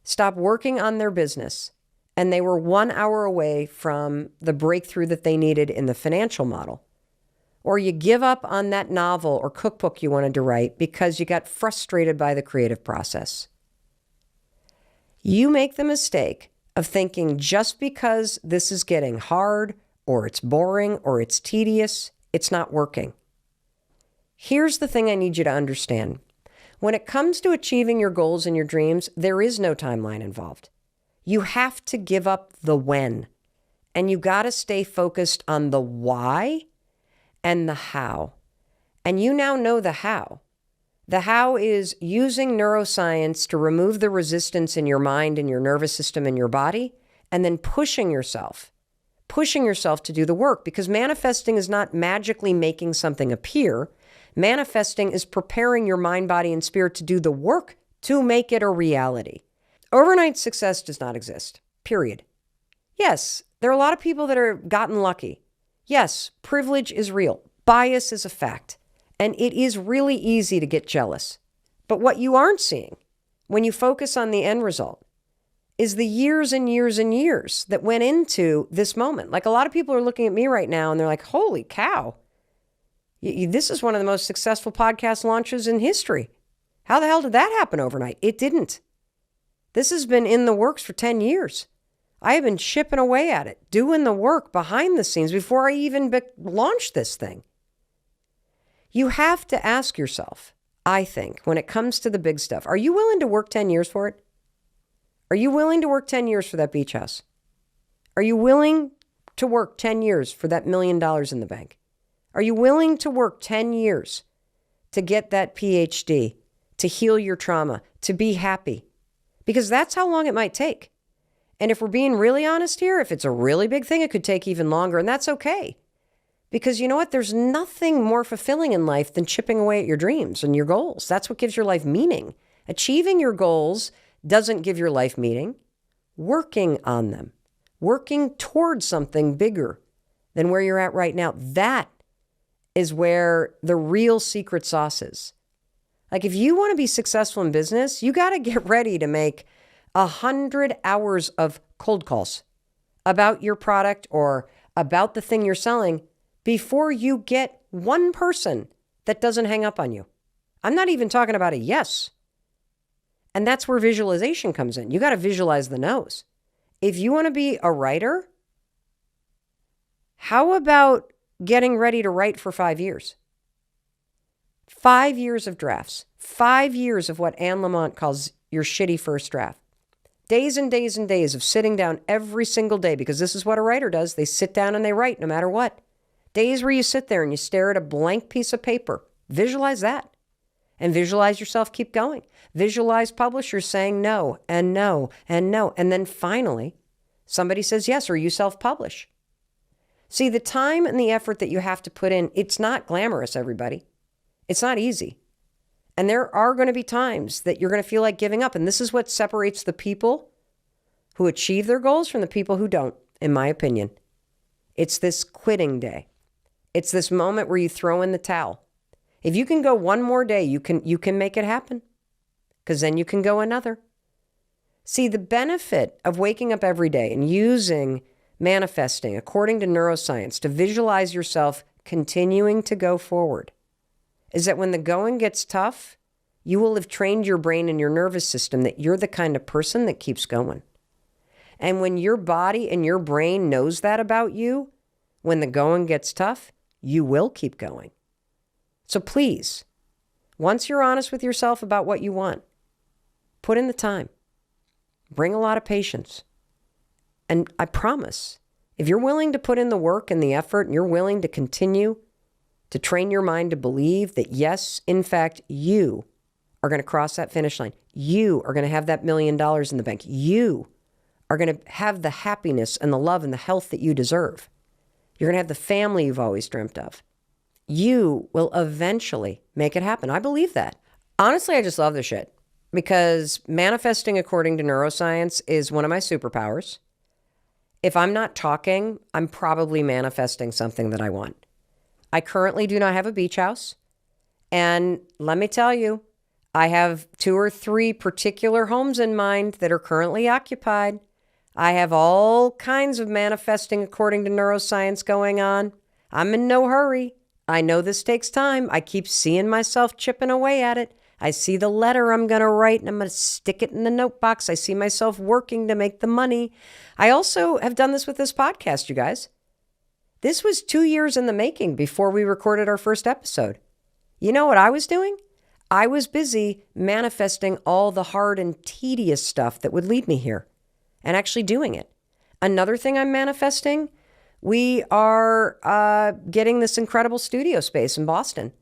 stop working on their business and they were 1 hour away from the breakthrough that they needed in the financial model. Or you give up on that novel or cookbook you wanted to write because you got frustrated by the creative process. You make the mistake of thinking just because this is getting hard or it's boring or it's tedious, it's not working. Here's the thing I need you to understand. When it comes to achieving your goals and your dreams, there is no timeline involved. You have to give up the when, and you got to stay focused on the why and the how. And you now know the how. The how is using neuroscience to remove the resistance in your mind and your nervous system and your body, and then pushing yourself to do the work, because manifesting is not magically making something appear. Manifesting is preparing your mind, body, and spirit to do the work to make it a reality. Overnight success does not exist, period. Yes, there are a lot of people that are gotten lucky. Yes, privilege is real. Bias is a fact. And it is really easy to get jealous. But what you aren't seeing when you focus on the end result is the years and years and years that went into this moment. Like, a lot of people are looking at me right now and they're like, holy cow, this is one of the most successful podcast launches in history. How the hell did that happen overnight? It didn't. This has been in the works for 10 years. I have been chipping away at it, doing the work behind the scenes before I even launched this thing. You have to ask yourself, I think, when it comes to the big stuff, are you willing to work 10 years for it? Are you willing to work 10 years for that beach house? Are you willing to work 10 years for that $1 million in the bank? Are you willing to work 10 years to get that PhD, to heal your trauma, to be happy? Because that's how long it might take. And if we're being really honest here, if it's a really big thing, it could take even longer, and that's okay. Because you know what? There's nothing more fulfilling in life than chipping away at your dreams and your goals. That's what gives your life meaning. Achieving your goals doesn't give your life meaning. Working on them, working towards something bigger than where you're at right now, that is where the real secret sauce is. Like, if you want to be successful in business, you got to get ready to make 100 hours of cold calls about your product or about the thing you're selling before you get one person that doesn't hang up on you. I'm not even talking about a yes. And that's where visualization comes in. You got to visualize the no's. If you want to be a writer, how about getting ready to write for 5 years? 5 years of drafts. 5 years of what Anne Lamott calls your shitty first draft. Days and days and days of sitting down every single day, because this is what a writer does. They sit down and they write no matter what. Days where you sit there and you stare at a blank piece of paper. Visualize that. And visualize yourself keep going. Visualize publishers saying no and no and no. And then finally, somebody says yes, or you self-publish. See, the time and the effort that you have to put in, it's not glamorous, everybody. It's not easy. And there are going to be times that you're going to feel like giving up. And this is what separates the people who achieve their goals from the people who don't, in my opinion. It's this quitting day. It's this moment where you throw in the towel. If you can go one more day, you can make it happen, because then you can go another. See, the benefit of waking up every day and using manifesting according to neuroscience to visualize yourself continuing to go forward is that when the going gets tough, you will have trained your brain and your nervous system that you're the kind of person that keeps going. And when your body and your brain knows that about you, when the going gets tough, you will keep going. So please, once you're honest with yourself about what you want, put in the time. Bring a lot of patience. And I promise, if you're willing to put in the work and the effort and you're willing to continue to train your mind to believe that, yes, in fact, you are going to cross that finish line. You are going to have that $1 million in the bank. You are going to have the happiness and the love and the health that you deserve. You're going to have the family you've always dreamt of. You will eventually make it happen. I believe that. Honestly, I just love this shit because manifesting according to neuroscience is one of my superpowers. If I'm not talking, I'm probably manifesting something that I want. I currently do not have a beach house. And let me tell you, I have 2 or 3 particular homes in mind that are currently occupied. I have all kinds of manifesting according to neuroscience going on. I'm in no hurry. I know this takes time. I keep seeing myself chipping away at it. I see the letter I'm going to write and I'm going to stick it in the note box. I see myself working to make the money. I also have done this with this podcast, you guys. This was 2 years in the making before we recorded our first episode. You know what I was doing? I was busy manifesting all the hard and tedious stuff that would lead me here and actually doing it. Another thing I'm manifesting, we are getting this incredible studio space in Boston.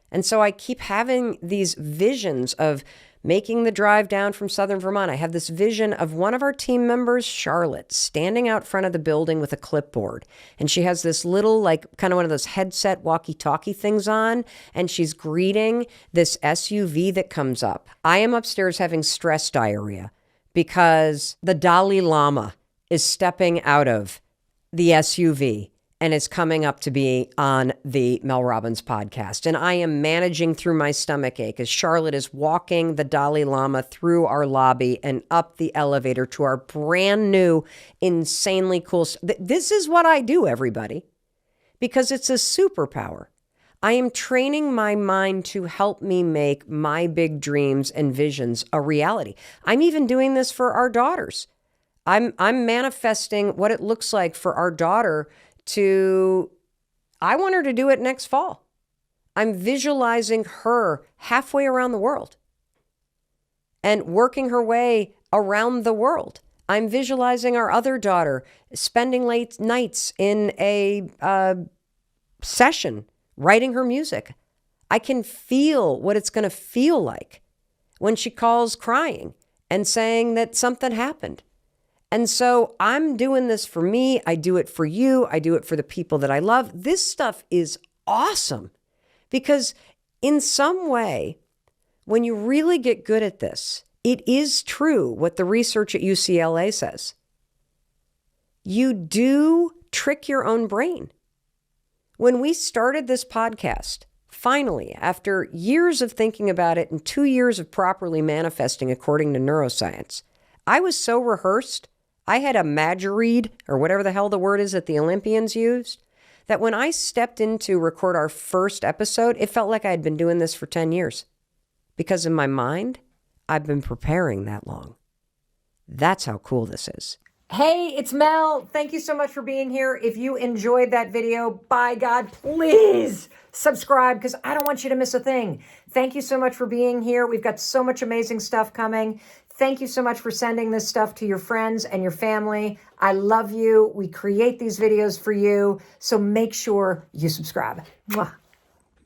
And so I keep having these visions of making the drive down from Southern Vermont. I have this vision of one of our team members, Charlotte, standing out front of the building with a clipboard. And she has this little, like, kind of one of those headset walkie-talkie things on. And she's greeting this SUV that comes up. I am upstairs having stress diarrhea because the Dalai Lama is stepping out of the SUV and is coming up to be on the Mel Robbins podcast. And I am managing through my stomach ache as Charlotte is walking the Dalai Lama through our lobby and up the elevator to our brand new, insanely cool. This is what I do, everybody, because it's a superpower. I am training my mind to help me make my big dreams and visions a reality. I'm even doing this for our daughters. I'm manifesting what it looks like for our daughter I want her to do it next fall. I'm visualizing her halfway around the world and working her way around the world. I'm visualizing our other daughter spending late nights in a session, writing her music. I can feel what it's going to feel like when she calls crying and saying that something happened. And so I'm doing this for me. I do it for you. I do it for the people that I love. This stuff is awesome because in some way, when you really get good at this, it is true what the research at UCLA says. You do trick your own brain. When we started this podcast, finally, after years of thinking about it and 2 years of properly manifesting according to neuroscience, I was so rehearsed. I had a Madgeread, or whatever the hell the word is that the Olympians used, that when I stepped in to record our first episode, it felt like I had been doing this for 10 years. Because in my mind, I've been preparing that long. That's how cool this is. Hey, it's Mel. Thank you so much for being here. If you enjoyed that video, by God, please subscribe because I don't want you to miss a thing. Thank you so much for being here. We've got so much amazing stuff coming. Thank you so much for sending this stuff to your friends and your family. I love you. We create these videos for you. So make sure you subscribe. Mwah.